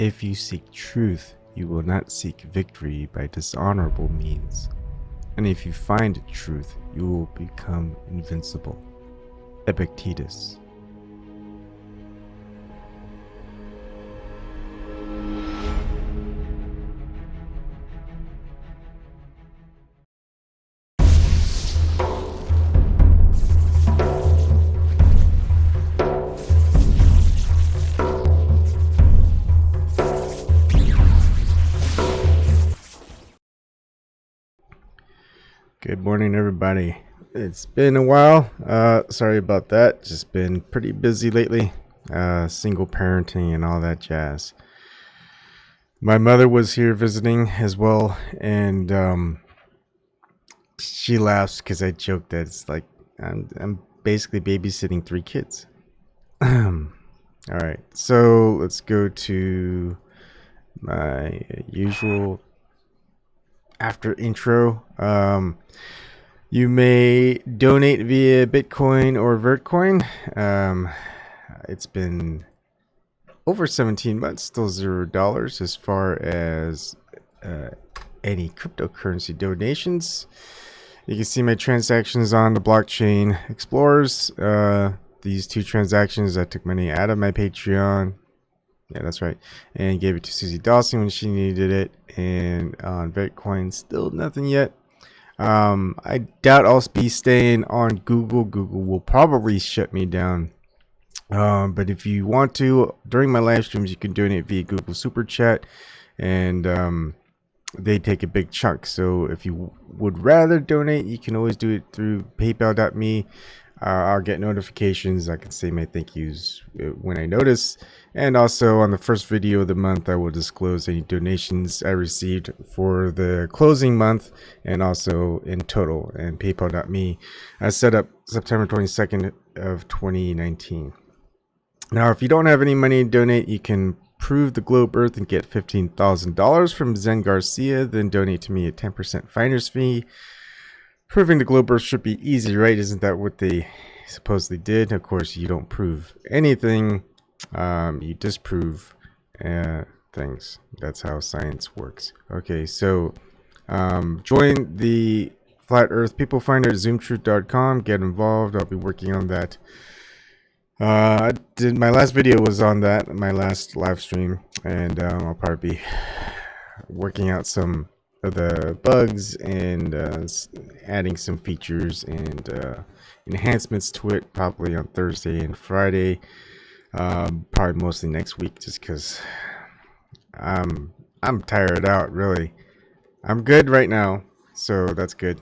If you seek truth, you will not seek victory by dishonorable means. And if you find truth, you will become invincible. Epictetus. Good morning, everybody. It's been a while. Sorry about that. Just been pretty busy lately. Single parenting and all that jazz. My mother was here visiting as well, and she laughs because I joked that it's like I'm basically babysitting 3 kids. All right, so let's go to my usual after intro. You may donate via Bitcoin or Vertcoin. It's been over 17 months, still $0 as far as any cryptocurrency donations. You can see my transactions on the blockchain explorers. These 2 transactions, I took money out of my Patreon. Yeah, that's right. And gave it to Susie Dawson when she needed it. And on Vertcoin, still nothing yet. I doubt I'll be staying on Google. Google will probably shut me down. But if you want to, during my live streams, you can donate via Google Super Chat, and they take a big chunk. So if you would rather donate, you can always do it through paypal.me. I'll get notifications. I can say my thank yous when I notice. And also on the first video of the month, I will disclose any donations I received for the closing month and also in total. And paypal.me, I set up September 22nd of 2019. Now, if you don't have any money to donate, you can prove the globe earth and get $15,000 from Zen Garcia. Then donate to me a 10% finder's fee. Proving the globe earth should be easy, right? Isn't that what they supposedly did? Of course, you don't prove anything. You disprove things. That's how science works. Okay, so join the Flat Earth People Finder at zoomtruth.com. Get involved. I'll be working on that. My last video was on that, my last live stream, and I'll probably be working out some of the bugs and adding some features and enhancements to it, probably on Thursday and Friday. Probably mostly next week, just because I'm tired out. Really, I'm good right now, so that's good.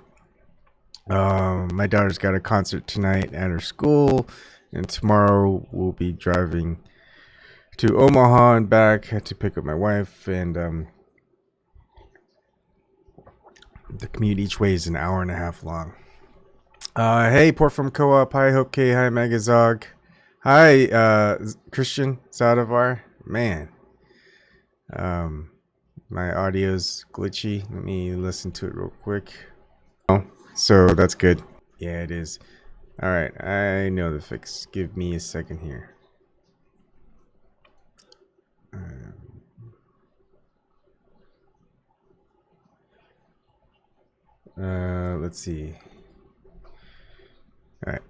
My daughter's got a concert tonight at her school, and tomorrow we'll be driving to Omaha and back to pick up my wife, and the commute each way is an hour and a half long. Hey, Port from Co-op. Hi, Hope K. Hi, Megazog. Hi, Christian Sadavar. Man, my audio's glitchy. Let me listen to it real quick. Oh, so that's good. Yeah, it is. All right, I know the fix. Give me a second here. Let's see. All right.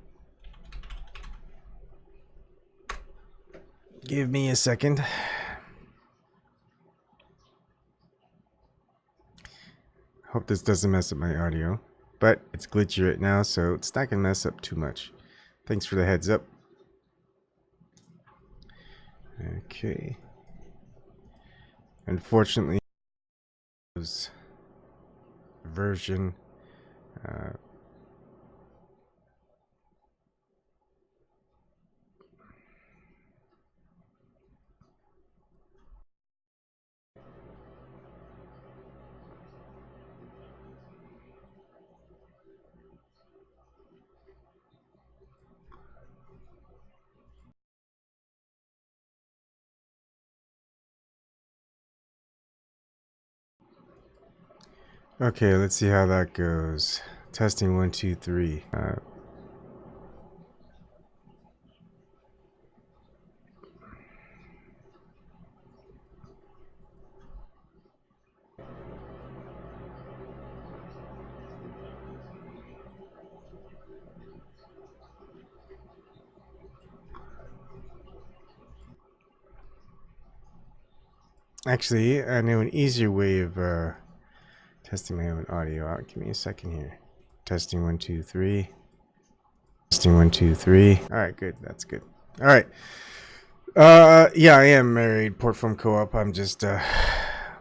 Give me a second. Hope this doesn't mess up my audio, but it's glitchy right now, so it's not gonna mess up too much. Thanks for the heads up. Okay. Unfortunately, version. Okay, let's see how that goes. Testing 1, 2, 3. Actually, I know an easier way of testing my own audio out. Give me a second here. Testing 1 2 3. Testing 1 2 3. All right, good. That's good. All right. Yeah, I am married. Portfolio co-op. I'm just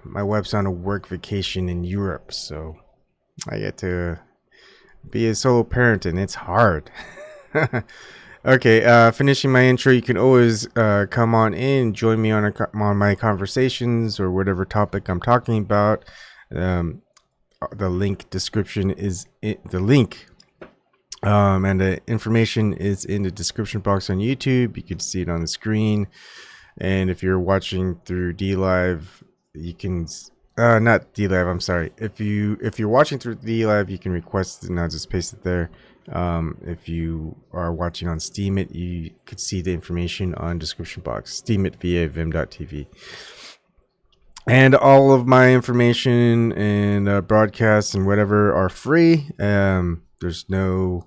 my wife's on a work vacation in Europe, so I get to be a solo parent, and it's hard. Okay, finishing my intro. You can always come on in, join me on my conversations or whatever topic I'm talking about. The link description is the link, and the information is in the description box on YouTube. You can see it on the screen, and if you're watching through DLive, you can not DLive. I'm sorry. If you're watching through DLive, you can request it, and I'll just paste it there. If you are watching on Steemit, you could see the information on description box. Steemit via vim.tv. And all of my information and broadcasts and whatever are free. There's no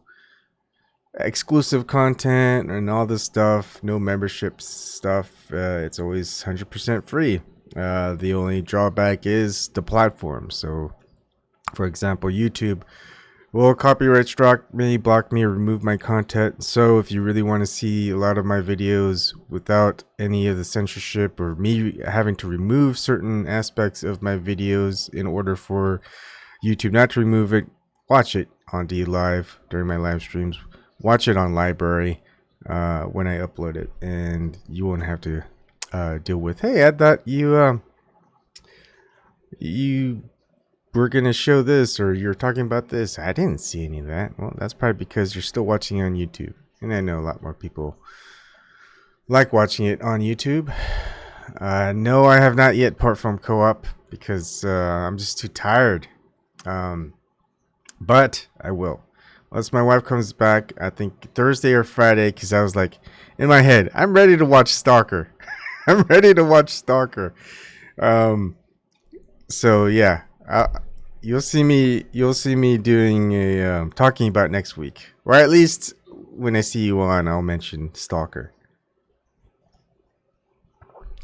exclusive content and all this stuff, no membership stuff. It's always 100% free. The only drawback is the platform. So, for example, YouTube will copyright strike me, block me, or remove my content. So if you really want to see a lot of my videos without any of the censorship or me having to remove certain aspects of my videos in order for YouTube not to remove it, watch it on DLive during my live streams. Watch it on LBRY when I upload it, and you won't have to deal with, hey, I thought you we're going to show this, or you're talking about this. I didn't see any of that. Well, that's probably because you're still watching on YouTube. And I know a lot more people like watching it on YouTube. No, I have not yet part from co-op because I'm just too tired. But I will. Once my wife comes back, I think Thursday or Friday, because I was like, in my head, I'm ready to watch Stalker. I'm ready to watch Stalker. So yeah. You'll see me doing a talking about next week, or at least when I see you on, I'll mention Stalker.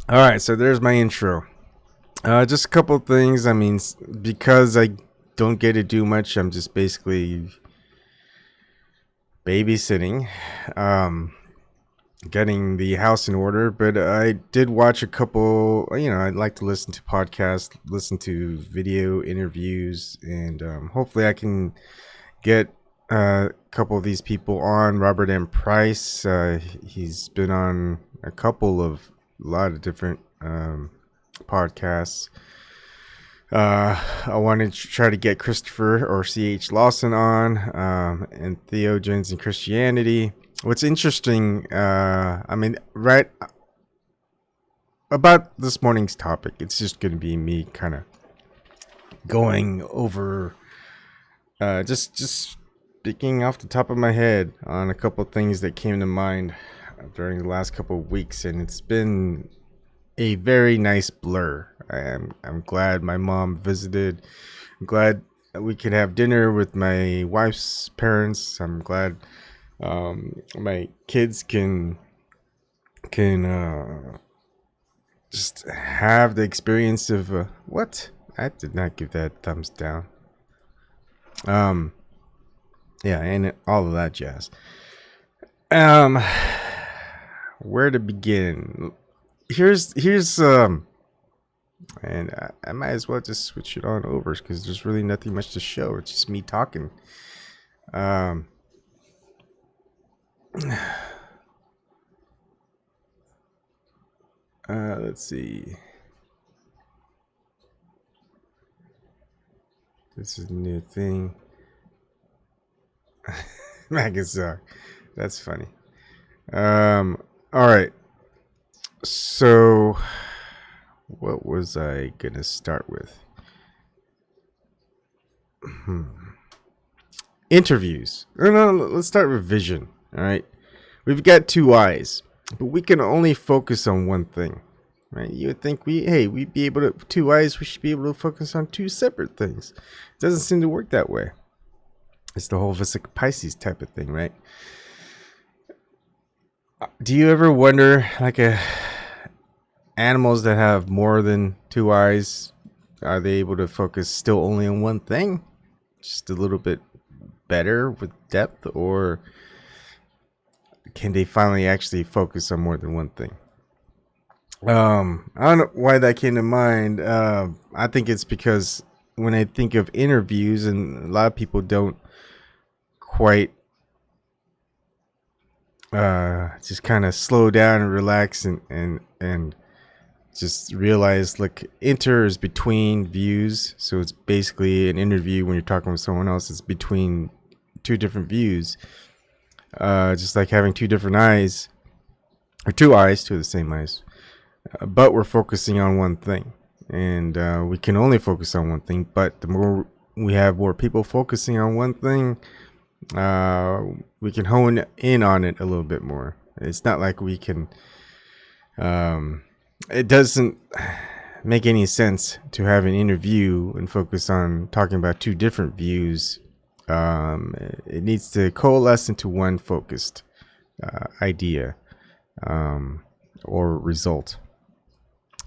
All right, so there's my intro. Just a couple of things. I mean, because I don't get to do much, I'm just basically babysitting. Getting the house in order, but I did watch a couple. I'd like to listen to podcasts, listen to video interviews, and hopefully I can get a couple of these people on. Robert M. Price, he's been on a lot of different podcasts. I wanted to try to get Christopher or C.H. Lawson on, and Theogens and Christianity. What's interesting, right about this morning's topic, it's just going to be me kind of going over, just speaking off the top of my head on a couple of things that came to mind during the last couple of weeks, and it's been a very nice blur. I'm glad my mom visited. I'm glad we could have dinner with my wife's parents. I'm glad my kids can just have the experience of what? I did not give that thumbs down. Yeah, and all of that jazz. Where to begin? Here's and I might as well just switch it on over because there's really nothing much to show. It's just me talking. Let's see. This is a new thing. Magazine. That's funny. All right. So, what was I gonna start with? Interviews. No, let's start with vision. All right. We've got two eyes, but we can only focus on one thing, right? You would think we'd be able to, two eyes, we should be able to focus on two separate things. It doesn't seem to work that way. It's the whole Vesica Pisces type of thing, right? Do you ever wonder, like animals that have more than two eyes, are they able to focus still only on one thing, just a little bit better with depth, or can they finally actually focus on more than one thing? I don't know why that came to mind. I think it's because when I think of interviews, and a lot of people don't quite just kind of slow down and relax and just realize, look, inter is between views. So it's basically an interview when you're talking with someone else. It's between two different views. Just like having two different eyes, or two eyes, two of the same eyes. But we're focusing on one thing. And we can only focus on one thing. But the more we have more people focusing on one thing, we can hone in on it a little bit more. It's not like we can... it doesn't make any sense to have an interview and focus on talking about two different views. It needs to coalesce into one focused idea or result.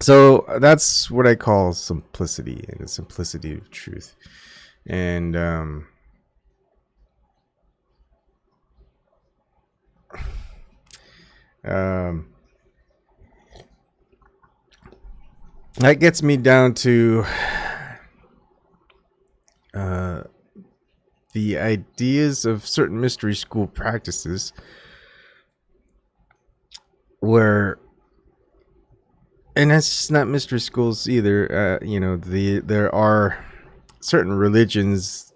So that's what I call simplicity, and the simplicity of truth. And that gets me down to the ideas of certain mystery school practices where, and that's not mystery schools either, there are certain religions,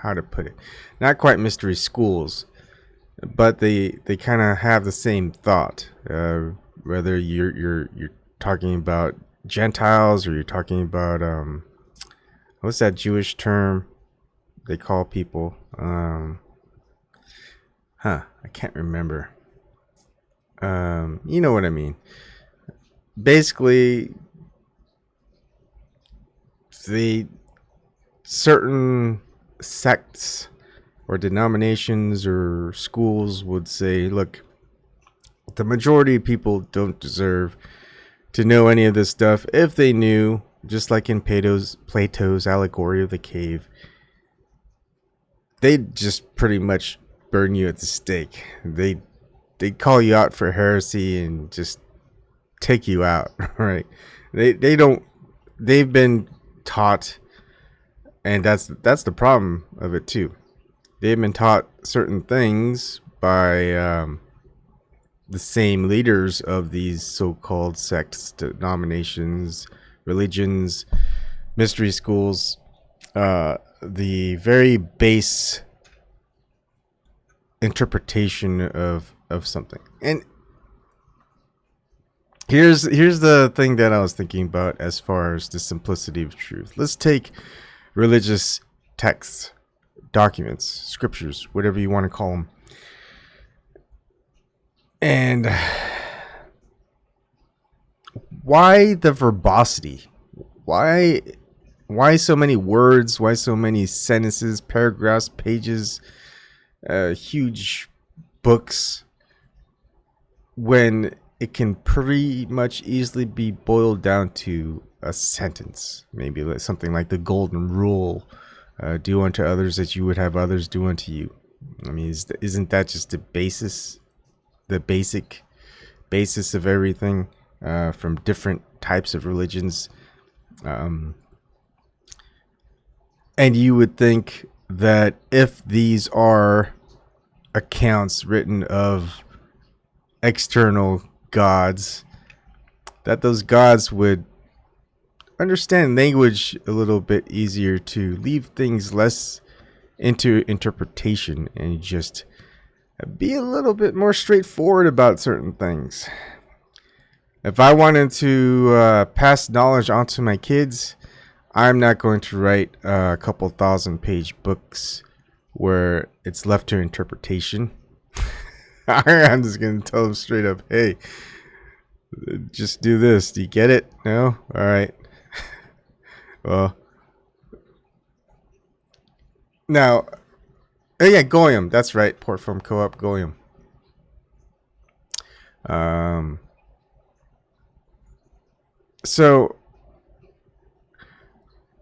how to put it, not quite mystery schools, but they kind of have the same thought, whether you're talking about Gentiles, or you're talking about what's that Jewish term they call people, I can't remember. You know what I mean. Basically, the certain sects or denominations or schools would say, look, the majority of people don't deserve to know any of this stuff. If they knew, just like in Plato's allegory of the cave, they'd just pretty much burn you at the stake. They'd call you out for heresy and just take you out, right? They've been taught, and that's the problem of it too. They've been taught certain things by the same leaders of these so-called sects, denominations, religions, mystery schools, the very base interpretation of something. And here's the thing that I was thinking about as far as the simplicity of truth. Let's take religious texts, documents, scriptures, whatever you want to call them. And why the verbosity? Why so many words? Why so many sentences, paragraphs, pages, huge books, when it can pretty much easily be boiled down to a sentence? Maybe something like the golden rule: do unto others that you would have others do unto you. I mean, isn't that just the basic basis of everything, from different types of religions? And you would think that if these are accounts written of external gods, that those gods would understand language a little bit easier, to leave things less into interpretation and just be a little bit more straightforward about certain things. If I wanted to pass knowledge on to my kids, I'm not going to write a couple 1,000-page books where it's left to interpretation. I'm just going to tell them straight up, hey, just do this. Do you get it? No? All right. Well, now, oh yeah, Goyim. That's right. Port from Co-op Goyim. So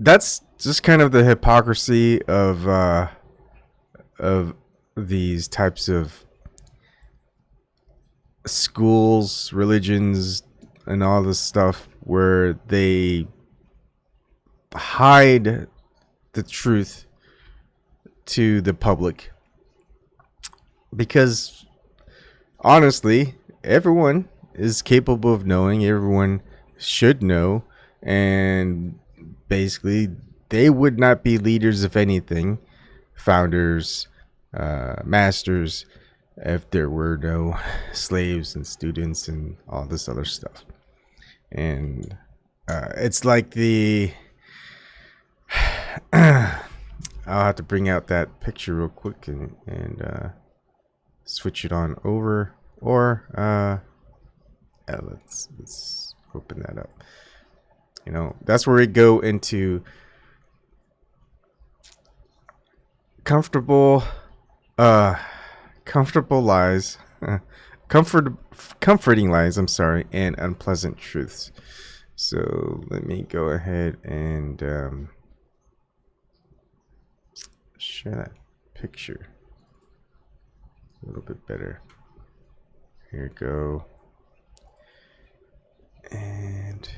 that's just kind of the hypocrisy of these types of schools, religions, and all this stuff, where they hide the truth to the public. Because honestly, everyone is capable of knowing, everyone should know, and basically they would not be leaders of anything, founders, masters, if there were no slaves and students and all this other stuff. And it's like the I'll have to bring out that picture real quick and switch it on over, or let's open that up. You know, that's where we go into comfortable lies, comforting lies, I'm sorry, and unpleasant truths. So let me go ahead and share that picture a little bit better. Here we go. And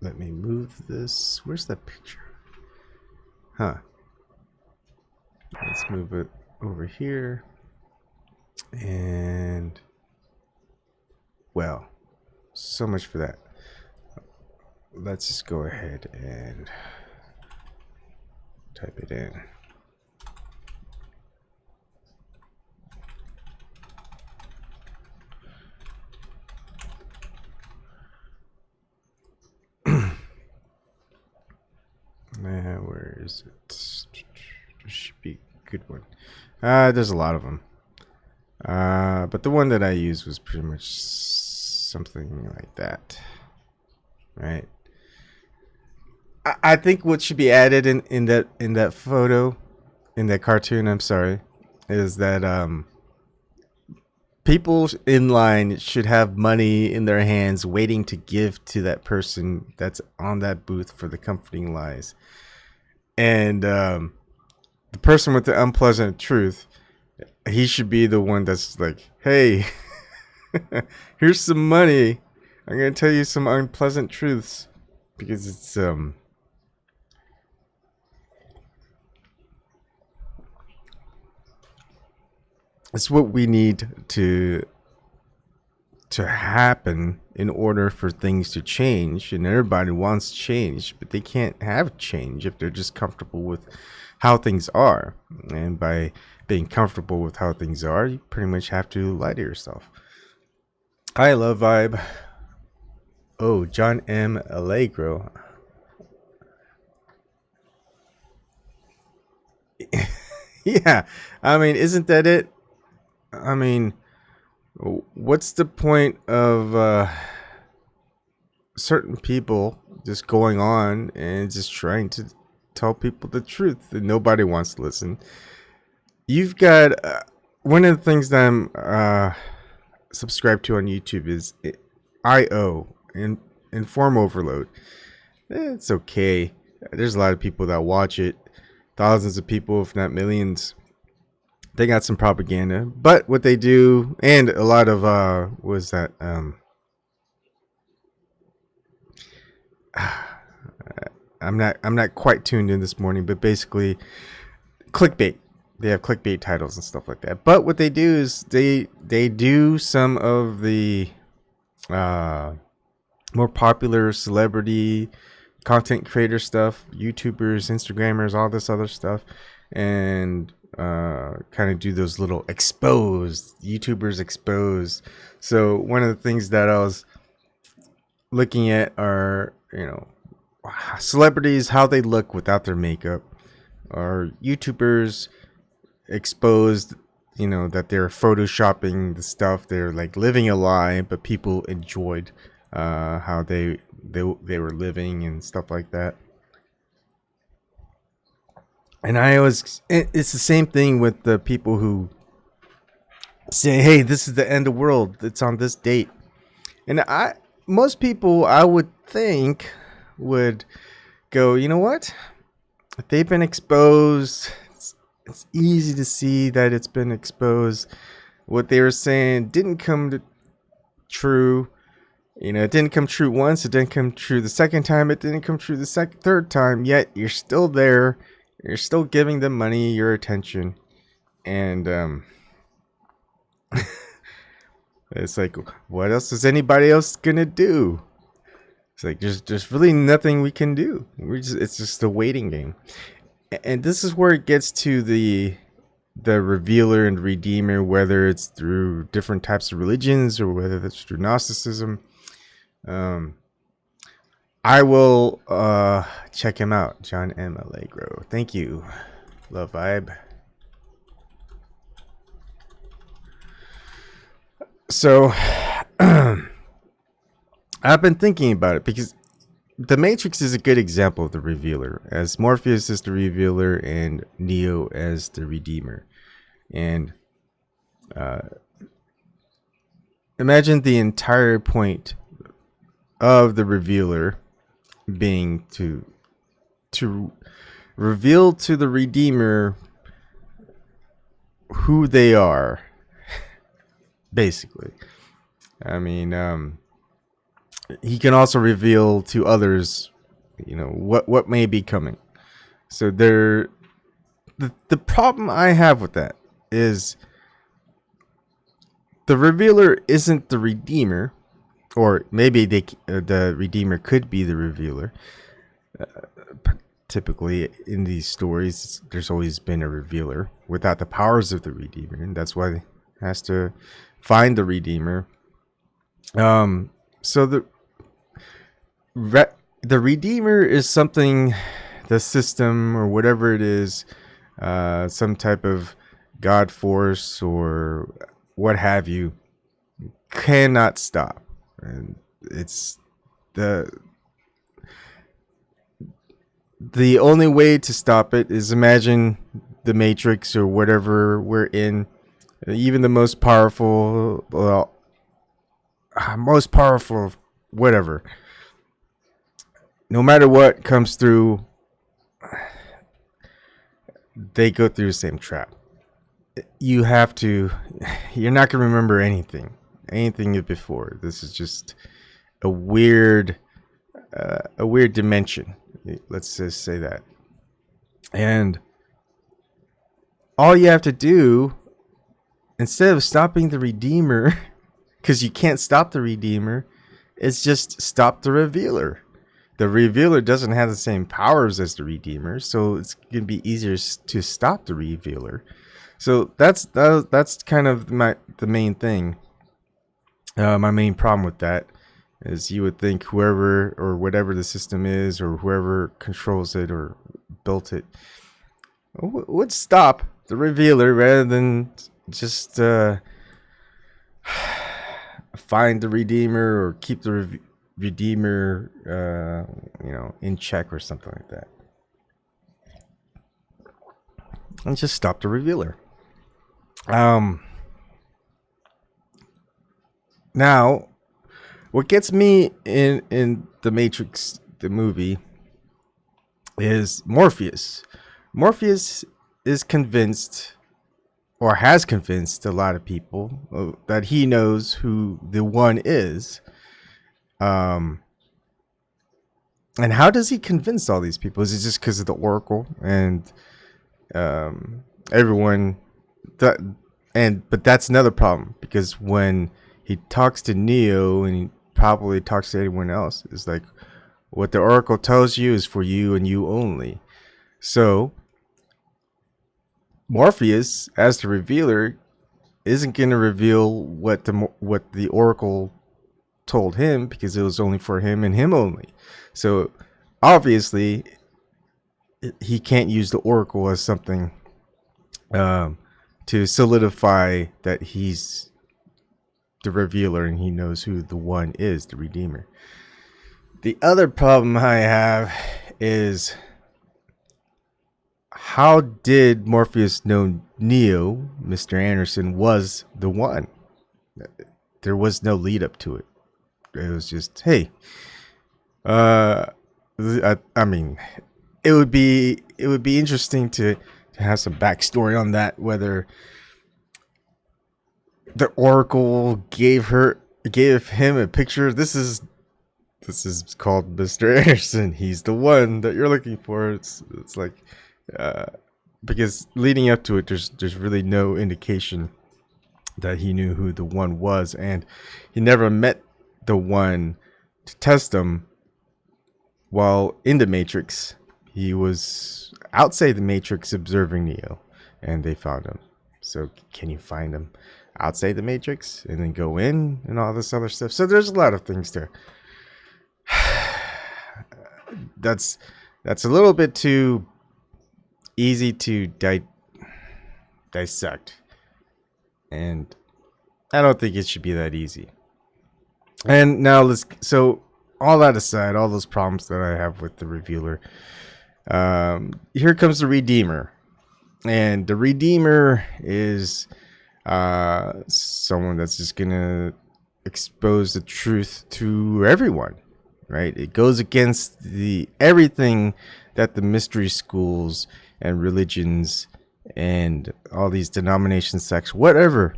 let me move this. Where's that picture? Huh. Let's move it over here. And well, so much for that. Let's just go ahead and type it in. Where is it? There should be a good one. There's a lot of them. But the one that I used was pretty much something like that. Right. I think what should be added in that photo, in that cartoon, I'm sorry, is that people in line should have money in their hands waiting to give to that person that's on that booth for the comforting lies. And the person with the unpleasant truth, he should be the one that's like, hey, here's some money. I'm going to tell you some unpleasant truths, because it's what we need to happen in order for things to change. And everybody wants change, but they can't have change if they're just comfortable with how things are. And by being comfortable with how things are, you pretty much have to lie to yourself. Hi, Love Vibe. Oh, John M. Allegro. Yeah, I mean, isn't that it? I mean, what's the point of certain people just going on and just trying to tell people the truth and nobody wants to listen? You've got one of the things that I'm subscribed to on YouTube is IO, Inform Overload. It's okay. There's a lot of people that watch it, thousands of people, if not millions. They got some propaganda, but what they do, and a lot of was that I'm not quite tuned in this morning, but basically clickbait. They have clickbait titles and stuff like that. But what they do is they do some of the more popular celebrity content creator stuff, YouTubers, Instagrammers, all this other stuff, and kind of do those little exposed YouTubers exposed. So one of the things that I was looking at are, you know, celebrities, how they look without their makeup, or YouTubers exposed, you know, that they're photoshopping the stuff, they're like living a lie, but people enjoyed how they were living and stuff like that. And it's the same thing with the people who say, hey, this is the end of the world. It's on this date. And most people, I would think, would go, you know what? If they've been exposed, it's easy to see that it's been exposed. What they were saying didn't come true. It didn't come true once. It didn't come true the second time. It didn't come true the third time. Yet you're still there. You're still giving them money, your attention, and it's like, what else is anybody else gonna do? It's like there's really nothing we can do. It's just a waiting game, and this is where it gets to the revealer and redeemer, whether it's through different types of religions or whether it's through Gnosticism. I will check him out, John M. Allegro. Thank you. Love vibe. So I've been thinking about it because the Matrix is a good example of the revealer, as Morpheus is the revealer and Neo as the redeemer. And imagine the entire point of the revealer being to reveal to the redeemer who they are, basically. I mean, he can also reveal to others, what may be coming. So the problem I have with that is the revealer isn't the redeemer. Or maybe the redeemer could be the revealer. Typically, in these stories, there's always been a revealer without the powers of the redeemer, and that's why he has to find the redeemer. So the redeemer is something, the system or whatever it is, some type of God force or what have you, cannot stop. And it's the only way to stop it is imagine the Matrix or whatever we're in. Even the most powerful, whatever. No matter what comes through, they go through the same trap. You're not going to remember anything before. This is just a weird dimension. Let's just say that. And all you have to do, instead of stopping the Redeemer, because you can't stop the Redeemer, is just stop the Revealer. The Revealer doesn't have the same powers as the Redeemer, so it's going to be easier to stop the Revealer. So that's kind of the main thing. My main problem with that is you would think whoever or whatever the system is or whoever controls it or built it would stop the Revealer rather than just find the Redeemer or keep the Redeemer in check or something like that. And just stop the Revealer. Now, what gets me in the Matrix, the movie, is Morpheus. Morpheus is convinced, or has convinced a lot of people, that he knows who the One is. And how does he convince all these people? Is it just because of the Oracle and everyone? But that's another problem, because when he talks to Neo, and he probably talks to anyone else, it's like, what the Oracle tells you is for you and you only. So Morpheus, as the Revealer, isn't going to reveal what the Oracle told him, because it was only for him and him only. So obviously he can't use the Oracle as something to solidify that he's the Revealer and he knows who the One is, the Redeemer. The other problem I have is, how did Morpheus know Neo, Mr. Anderson, was the one? There was no lead up to it. It was just, hey, I mean, it would be interesting to have some backstory on that, whether the Oracle gave him a picture. This is called Mr. Anderson. He's the one that you're looking for. It's like, because leading up to it, there's really no indication that he knew who the one was, and he never met the one to test him while in the Matrix. He was outside the Matrix observing Neo, and they found him. So can you find him outside the Matrix and then go in and all this other stuff? So there's a lot of things there. That's a little bit too easy to dissect, and I don't think it should be that easy. And now so all that aside, all those problems that I have with the Revealer, here comes the Redeemer. And the Redeemer is someone that's just gonna expose the truth to everyone, right? It goes against everything that the mystery schools and religions and all these denominations, sects, whatever,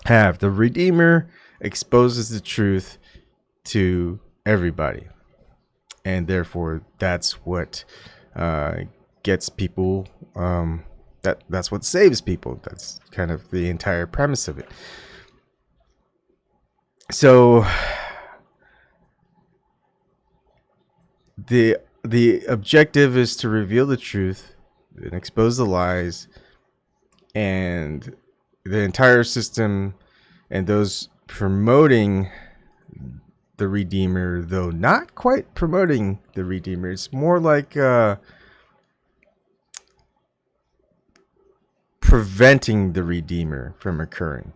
have. The Redeemer exposes the truth to everybody, and therefore that's what gets people, that's what saves people. That's kind of the entire premise of it. So the objective is to reveal the truth and expose the lies, and the entire system and those promoting the Redeemer, though not quite promoting the Redeemer, it's more like preventing the Redeemer from occurring.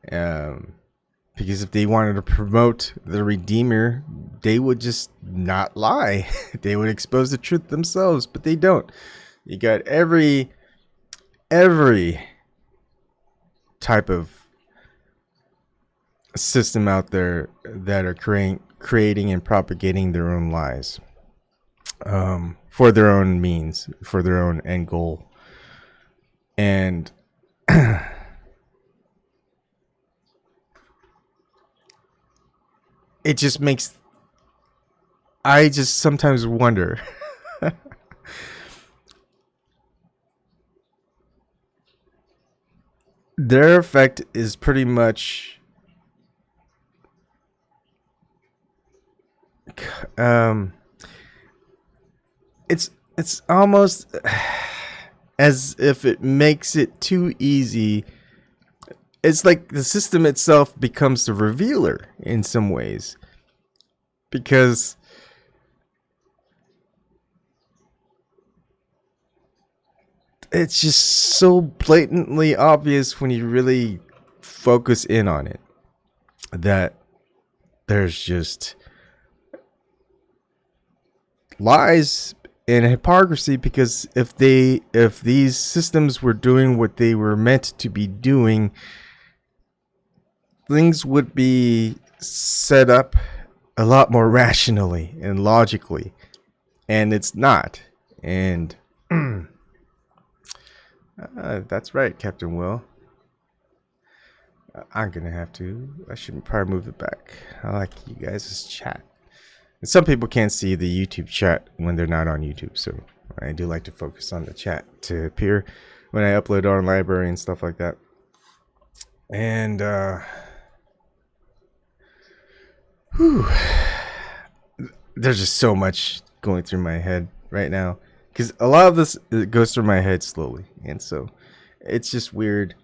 Because if they wanted to promote the Redeemer, they would just not lie. They would expose the truth themselves, but they don't. You got every type of system out there that are creating and propagating their own lies, for their own means, for their own end goal. And it just makes, I just sometimes wonder their effect is pretty much it's almost as if it makes it too easy. It's like the system itself becomes the revealer in some ways, because it's just so blatantly obvious when you really focus in on it that there's just lies and hypocrisy. Because if these systems were doing what they were meant to be doing, things would be set up a lot more rationally and logically, and it's not. And that's right, Captain Will. I should probably move it back. I like you guys' chat. And some people can't see the YouTube chat when they're not on YouTube, so I do like to focus on the chat to appear when I upload on LBRY and stuff like that. And there's just so much going through my head right now, because a lot of this goes through my head slowly, and so it's just weird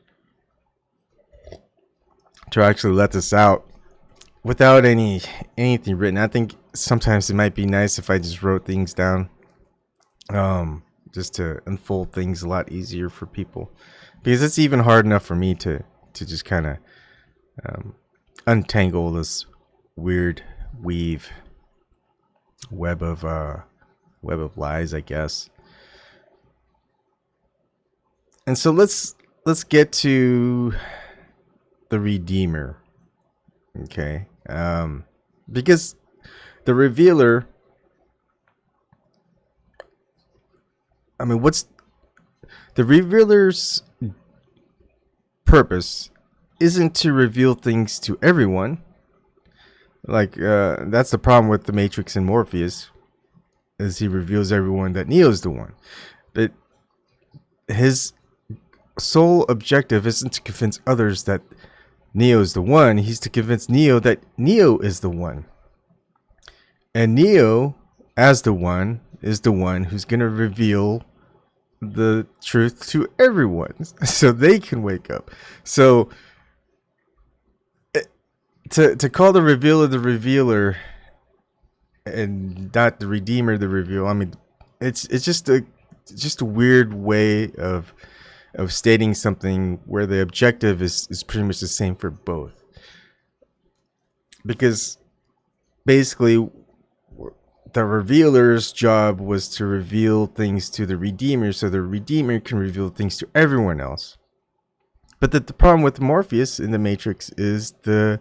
to actually let this out without anything written. I think sometimes it might be nice if I just wrote things down, just to unfold things a lot easier for people, because it's even hard enough for me to just kind of untangle this weird web of lies, I guess. And so let's get to the Redeemer. Okay. Because the revealer, I mean, what's the revealer's purpose isn't to reveal things to everyone. Like, that's the problem with the Matrix and Morpheus, is he reveals everyone that Neo's the one. But his sole objective isn't to convince others that Neo's the one. He's to convince Neo that Neo is the one. And Neo, as the one, is the one who's going to reveal the truth to everyone so they can wake up. So to call the revealer the revealer and not the redeemer the reveal, I mean, it's just a weird way of stating something where the objective is pretty much the same for both. Because basically the revealer's job was to reveal things to the redeemer so the redeemer can reveal things to everyone else. But the problem with Morpheus in the Matrix is that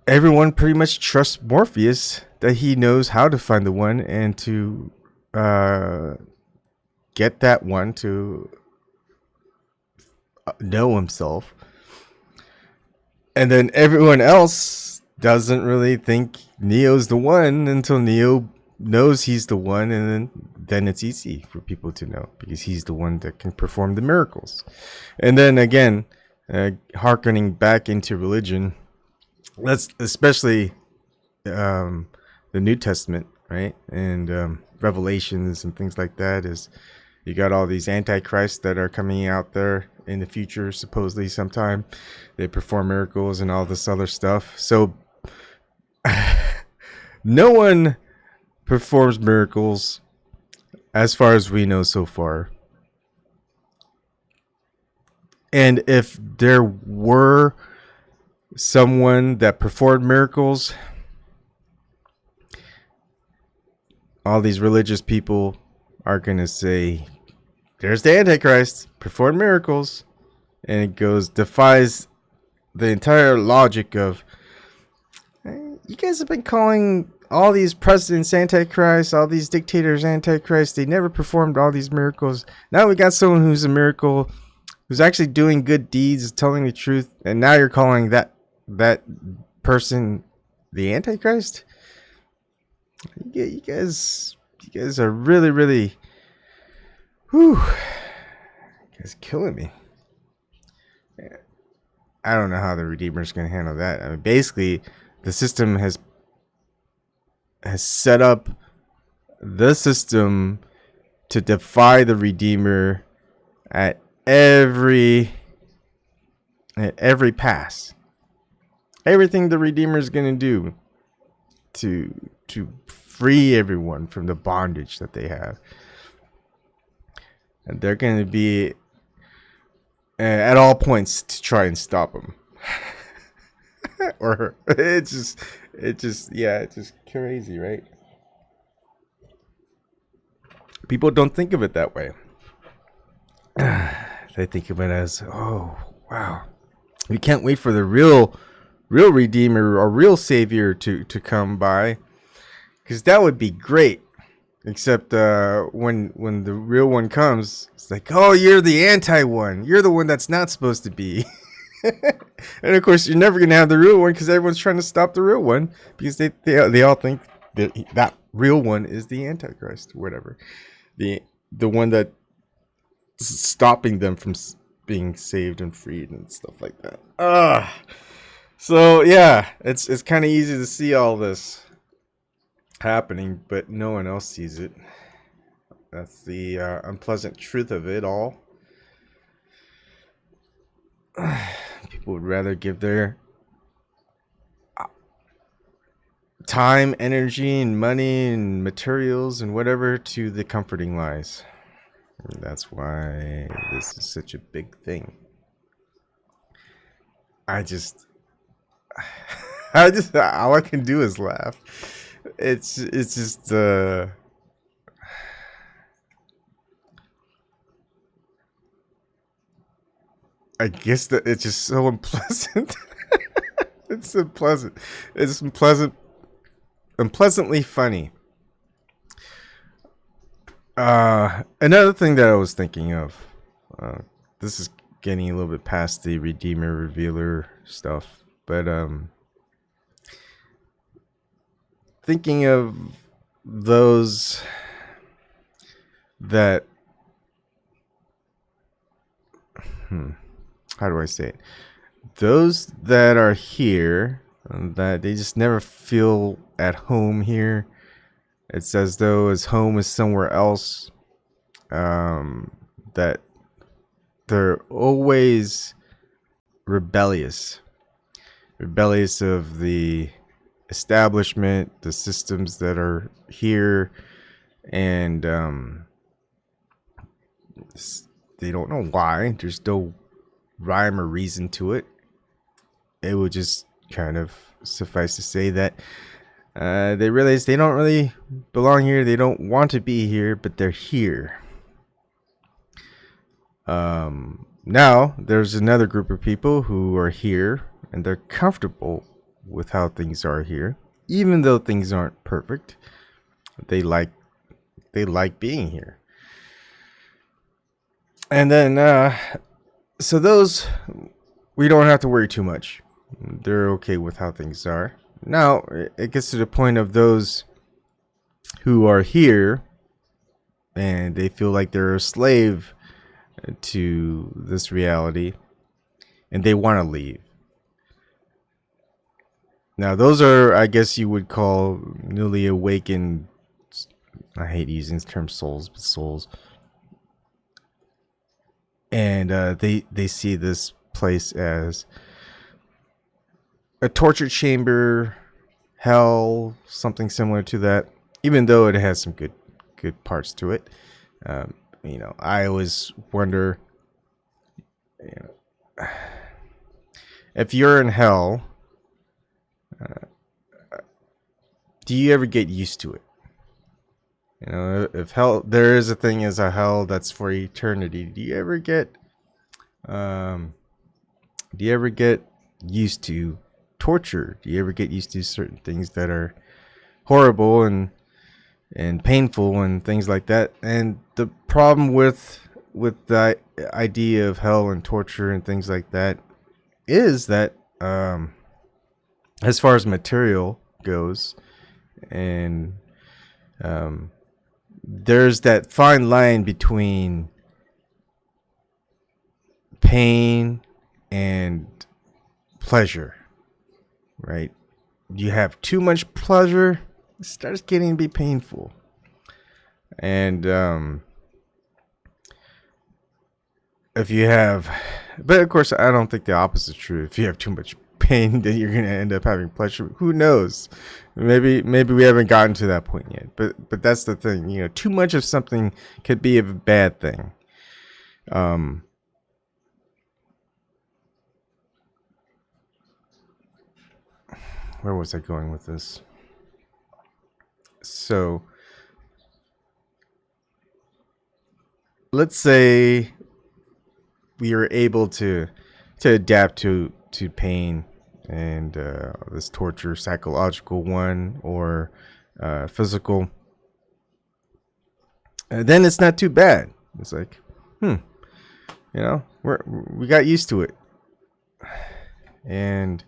everyone pretty much trusts Morpheus, that he knows how to find the one and to get that one to know himself. And then everyone else doesn't really think Neo's the one until Neo knows he's the one, and then it's easy for people to know because he's the one that can perform the miracles. And then again, hearkening back into religion, that's especially the New Testament, right? And Revelations and things like that, is you got all these antichrists that are coming out there in the future, supposedly sometime. They perform miracles and all this other stuff. So no one performs miracles as far as we know so far. And if there were someone that performed miracles, all these religious people are going to say, there's the Antichrist, perform miracles. And it defies the entire logic of, you guys have been calling all these presidents Antichrist, all these dictators Antichrist. They never performed all these miracles. Now we got someone who's a miracle, who's actually doing good deeds, telling the truth. And now you're calling that person the Antichrist? You guys are really, really, whew, you guys killing me. I don't know how the Redeemer's going to handle that. I mean, basically, the system has set up the system to defy the Redeemer at every pass. Everything the Redeemer is going to do to free everyone from the bondage that they have. And they're going to be at all points to try and stop him. Or it's just crazy, right? People don't think of it that way. They think of it as, oh wow, we can't wait for the real Redeemer or real Savior to come by, because that would be great. Except when the real one comes, it's like, oh, you're the anti-one. You're the one that's not supposed to be. And of course, you're never gonna have the real one because everyone's trying to stop the real one, because they all think that real one is the Antichrist or whatever, the one that's stopping them from being saved and freed and stuff like that. So yeah, it's kind of easy to see all this happening, but no one else sees it. That's the unpleasant truth of it all. People would rather give their time, energy, and money and materials and whatever to the comforting lies. And that's why this is such a big thing. I just all I can do is laugh. It's just I guess that it's just so unpleasant. It's unpleasant. It's unpleasantly funny. Another thing that I was thinking of, this is getting a little bit past the Redeemer Revealer stuff, but thinking of those that, how do I say it? Those that are here, that they just never feel at home here. It's as though his home is somewhere else. That they're always rebellious of the establishment, the systems that are here, and they don't know why. There's no rhyme or reason to it. It would just kind of suffice to say that they realize they don't really belong here. They don't want to be here, but they're here. Now there's another group of people who are here and they're comfortable with how things are here, even though things aren't perfect. They like being here. And then so those, we don't have to worry too much. They're okay with how things are. Now it gets to the point of those who are here and they feel like they're a slave to this reality and they want to leave. Now those are, I guess you would call, newly awakened, I hate using the term souls, but souls. And they see this place as a torture chamber, hell, something similar to that, even though it has some good parts to it. I always wonder, if you're in hell, do you ever get used to it? If hell, there is a thing as a hell that's for eternity, do you ever get used to torture? Do you ever get used to certain things that are horrible and painful and things like that? And the problem with the idea of hell and torture and things like that is that as far as material goes, and there's that fine line between pain and pleasure, right? You have too much pleasure, it starts getting to be painful. And if you have, but of course I don't think the opposite is true. If you have too much pain, then you're going to end up having pleasure. Who knows? Maybe we haven't gotten to that point yet. But that's the thing. Too much of something could be a bad thing. Where was I going with this? So let's say we are able to adapt to pain and this torture, psychological one or physical. And then it's not too bad. It's like, we got used to it. And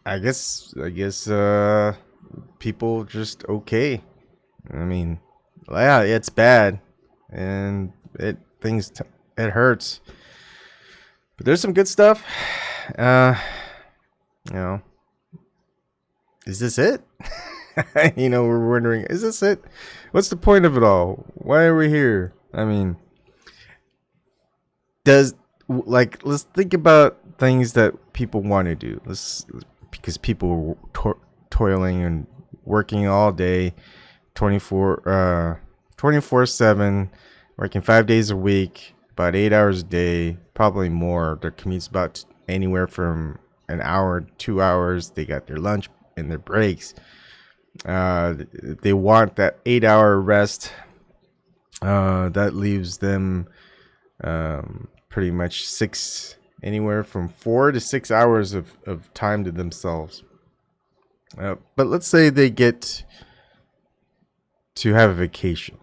I guess people just okay. I mean, yeah, it's bad and it hurts. But there's some good stuff. Is this it? We're wondering, is this it? What's the point of it all? Why are we here? I mean, let's think about things that people want to do. Because people are toiling and working all day, 24/7, working 5 days a week, about 8 hours a day, probably more. Their commute's about anywhere from an hour to 2 hours. They got their lunch and their breaks. They want that 8-hour rest. That leaves them Pretty much anywhere from 4 to 6 hours of time to themselves. But let's say they get to have a vacation.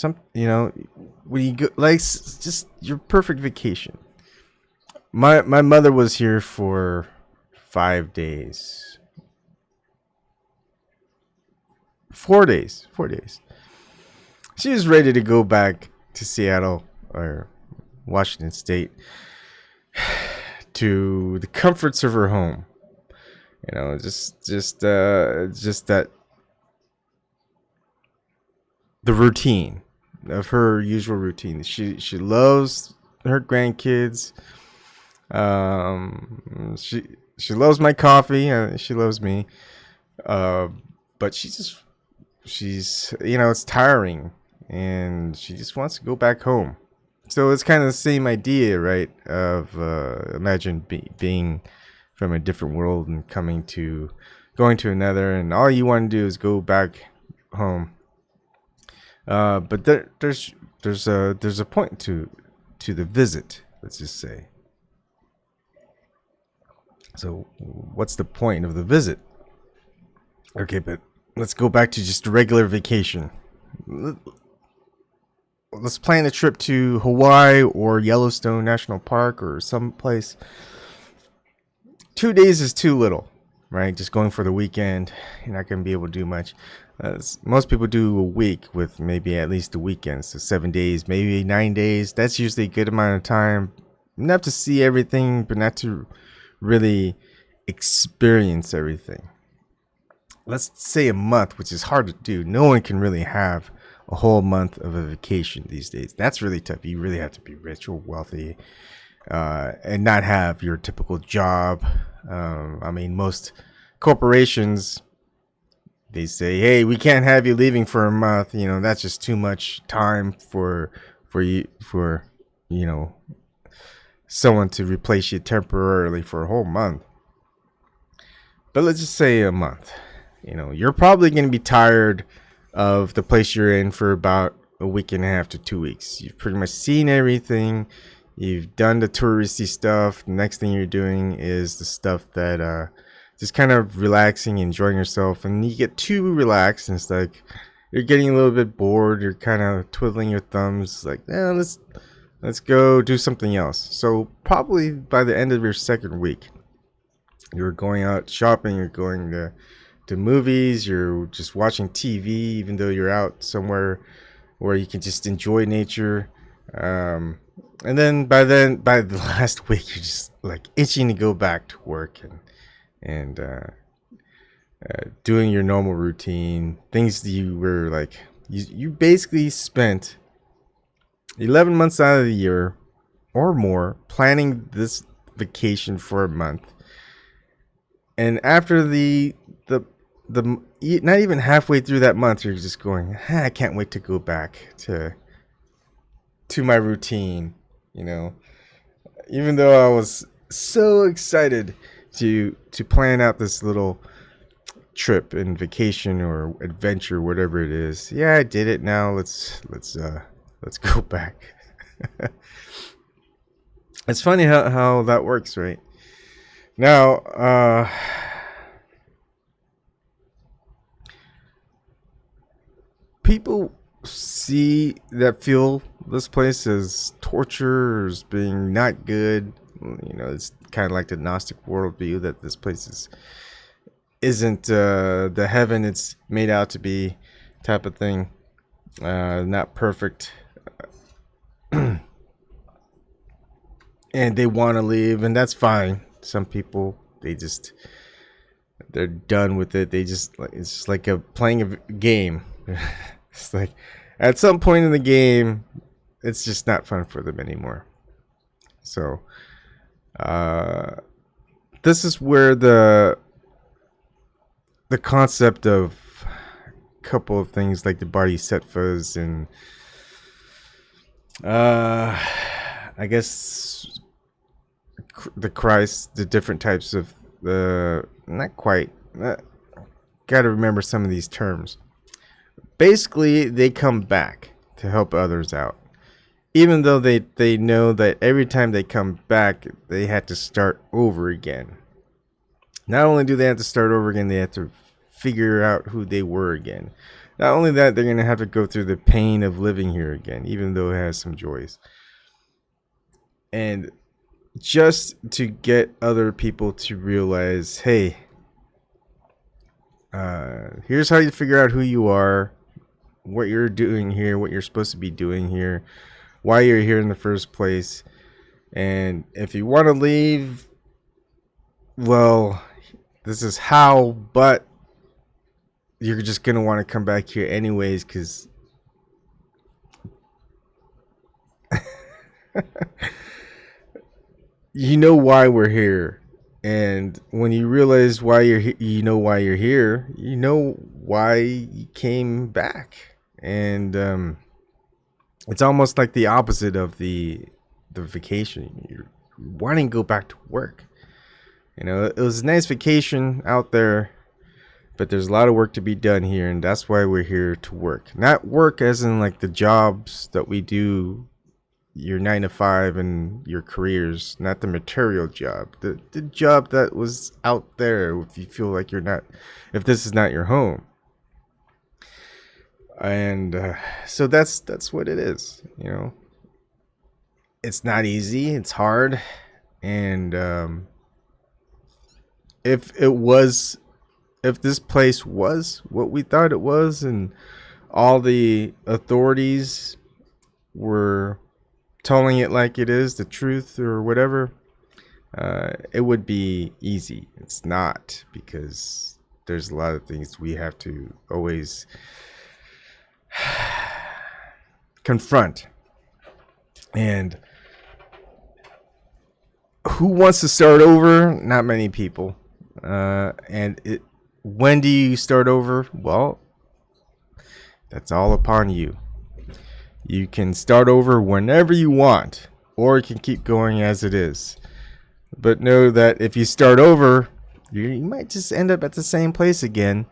When you go, like, just your perfect vacation. My mother was here for 5 days. 4 days. 4 days. She was ready to go back to Seattle or Washington State to the comforts of her home. Just that the routine of her usual routine. She loves her grandkids. She loves my coffee. She loves me. But she's it's tiring, and she just wants to go back home. So it's kind of the same idea, right? Of imagine being from a different world and going to another, and all you want to do is go back home. But there's a point to the visit. Let's just say. So what's the point of the visit? Okay, but let's go back to just a regular vacation. Let's plan a trip to Hawaii or Yellowstone National Park or someplace. 2 days is too little, right? Just going for the weekend, you're not going to be able to do much. Most people do a week with maybe at least a weekend. So 7 days, maybe 9 days. That's usually a good amount of time. Enough to see everything, but not to really experience everything. Let's say a month, which is hard to do. No one can really have a whole month of a vacation these days. That's really tough. You really have to be rich or wealthy and not have your typical job. Most corporations, they say, hey, we can't have you leaving for a month. That's just too much time for someone to replace you temporarily for a whole month. But let's just say a month. You're probably going to be tired of the place you're in for about a week and a half to 2 weeks. You've pretty much seen everything. You've done the touristy stuff. The next thing you're doing is the stuff that just kind of relaxing, enjoying yourself. And you get too relaxed, and it's like you're getting a little bit bored. You're kind of twiddling your thumbs, like, let's go do something else. So probably by the end of your second week, you're going out shopping. You're going to movies. You're just watching TV, even though you're out somewhere where you can just enjoy nature. And then by the last week, you're just like itching to go back to work and doing your normal routine, things that you were like, you basically spent 11 months out of the year or more planning this vacation for a month. And after the not even halfway through that month, you're just going, I can't wait to go back to my routine. Even though I was so excited to plan out this little trip and vacation or adventure, whatever it is. Yeah, I did it. Now let's go back. It's funny how that works, right? Now, people feel this place as torture, as being not good. It's kind of like the Gnostic worldview that this place isn't the heaven it's made out to be, type of thing. Not perfect. And they want to leave, and that's fine. Some people, they're done with it. It's just like playing a game. It's like at some point in the game, it's just not fun for them anymore. So this is where the concept of a couple of things like the bodhisattvas and I guess the Christ, the different types of not quite. Got to remember some of these terms. Basically, they come back to help others out. even though they know that every time they come back, they had to start over again. Not only do they have to start over again, they have to figure out who they were again. Not only that, they're going to have to go through the pain of living here again, even though it has some joys. And just to get other people to realize, hey, here's how you figure out who you are, what you're doing here, what you're supposed to be doing here, why you're here in the first place. And if you want to leave, well, this is how, but you're just going to want to come back here anyways, because you know why we're here. And when you realize why you're here, you know why you're here, you know why you came back. And it's almost like the opposite of the vacation. You're wanting to go back to work. You know, it was a nice vacation out there, but there's a lot of work to be done here, and that's why we're here to work. Not work as in like the jobs that we do, your 9 to 5 and your careers, not the material job. The job that was out there, if you feel like if this is not your home. And so that's what it is, you know. It's not easy, it's hard, and if this place was what we thought it was, and all the authorities were telling it like it is, the truth or whatever, it would be easy. It's not, because there's a lot of things we have to always confront. And who wants to start over? Not many people. When do you start over? Well, that's all upon you. You can start over whenever you want, or you can keep going as it is. But know that if you start over, you might just end up at the same place again.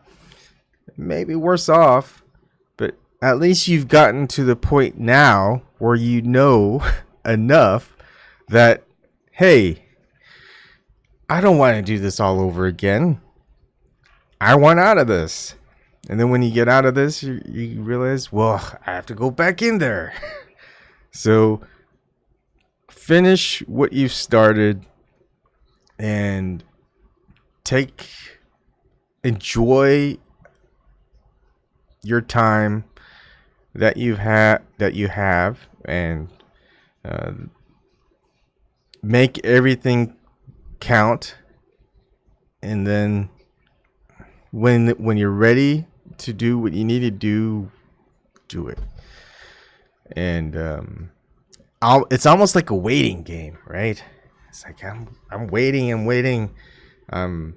Maybe worse off, but at least you've gotten to the point now where you know enough that, hey, I don't want to do this all over again. I want out of this. And then when you get out of this, you realize, well, I have to go back in there. So finish what you've started and enjoy your time that you have, and make everything count. And then when you're ready to do what you need to do it. And it's almost like a waiting game, right? It's like I'm waiting. All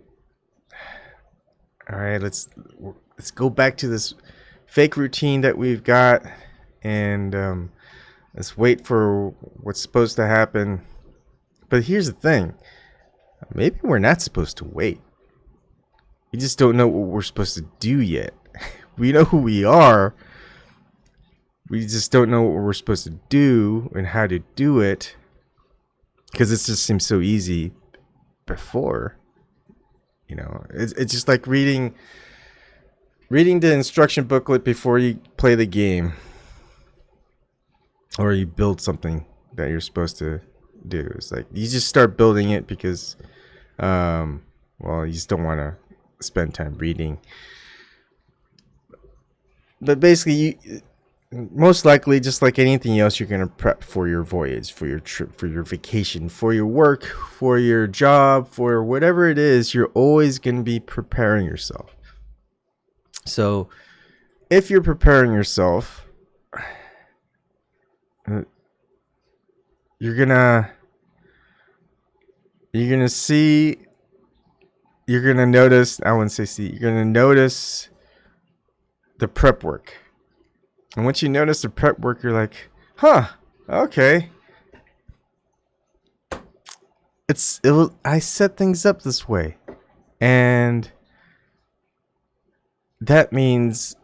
right, let's go back to this fake routine that we've got, and let's wait for what's supposed to happen. But here's the thing: maybe we're not supposed to wait. We just don't know what we're supposed to do yet. We know who we are. We just don't know what we're supposed to do and how to do it, because it just seems so easy before. You know, it's just like reading the instruction booklet before you play the game, or you build something that you're supposed to do. It's like you just start building it because, well, you just don't want to spend time reading. But basically, most likely, just like anything else, you're going to prep for your voyage, for your trip, for your vacation, for your work, for your job, for whatever it is. You're always going to be preparing yourself. So if you're preparing yourself, you're gonna see, you're gonna notice, I wouldn't say see, you're gonna notice the prep work. And once you notice the prep work, you're like, huh, okay. I set things up this way. And that means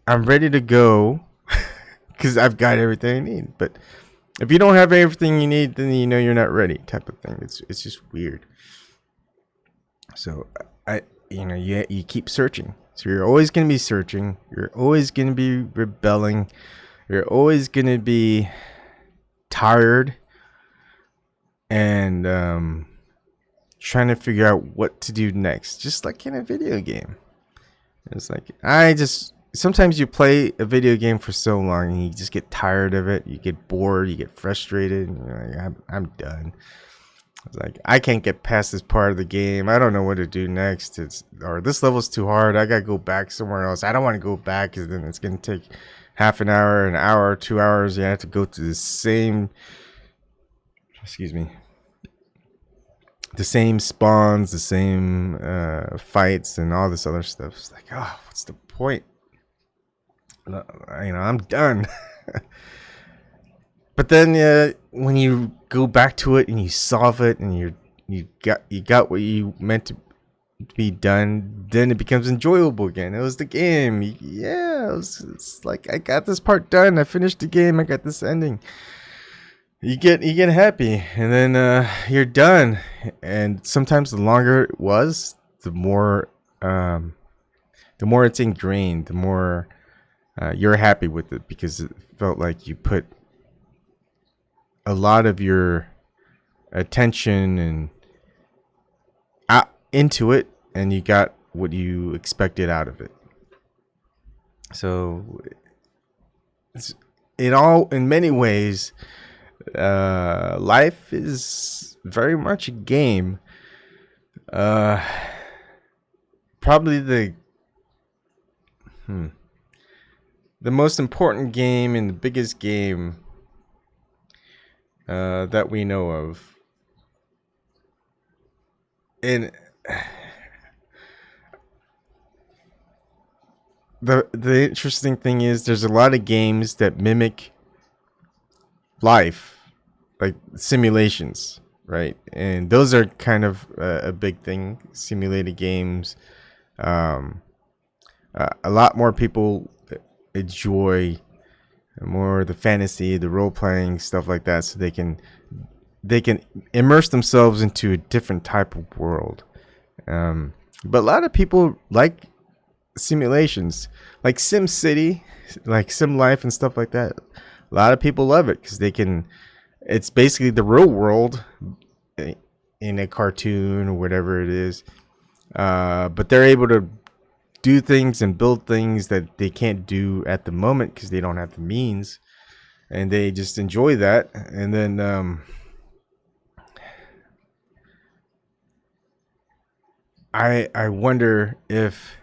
I'm ready to go because I've got everything I need. But if you don't have everything you need, then you know you're not ready, type of thing. It's just weird. So you keep searching. So you're always gonna be searching. You're always gonna be rebelling. You're always gonna be tired and trying to figure out what to do next, just like in a video game. It's like sometimes you play a video game for so long and you just get tired of it. You get bored, you get frustrated, and you're like, I'm done. It's like, I can't get past this part of the game. I don't know what to do next. Or this level's too hard. I gotta go back somewhere else. I don't want to go back because then it's gonna take half an hour, 2 hours. You have to go to the same spawns, the same fights, and all this other stuff. It's like, oh, what's the point? I'm done. But then when you go back to it and you solve it and you got what you meant to be done, then it becomes enjoyable again. It was the game. It's like, I got this part done. I finished the game. I got this ending. You get happy, and then you're done. And sometimes the longer it was, the more it's ingrained, the more you're happy with it, because it felt like you put a lot of your attention and into it, and you got what you expected out of it. So in many ways, life is very much a game. Probably the most important game and the biggest game that we know of. And the interesting thing is, there's a lot of games that mimic life, like simulations, right? And those are kind of a big thing. Simulated games. A lot more people enjoy more the fantasy, the role playing, stuff like that, so they can immerse themselves into a different type of world. But a lot of people like simulations, like Sim City, like Sim Life and stuff like that. A lot of people love it because it's basically the real world in a cartoon or whatever it is. But they're able to do things and build things that they can't do at the moment because they don't have the means, and they just enjoy that. And then I wonder if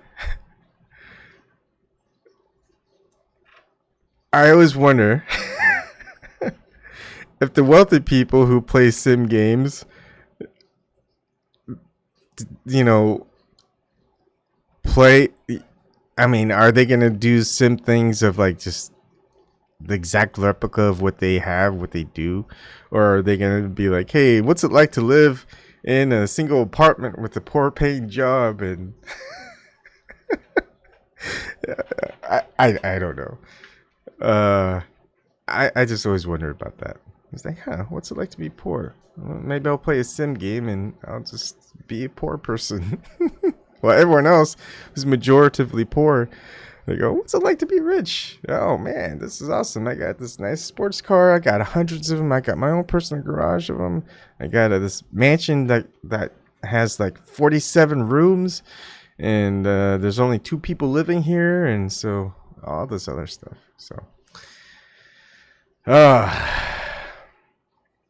I always wonder if the wealthy people who play sim games, are they gonna do sim things of like just the exact replica of what they have, what they do? Or are they gonna be like, hey, what's it like to live in a single apartment with a poor paying job? And I don't know. I just always wonder about that. It's like, what's it like to be poor? Well, maybe I'll play a sim game and I'll just be a poor person. Well, everyone else who's majoritively poor, they go, what's it like to be rich? Oh man, this is awesome. I got this nice sports car. I got hundreds of them. I got my own personal garage of them. I got this mansion that has like 47 rooms, and there's only 2 people living here, and so all this other stuff. So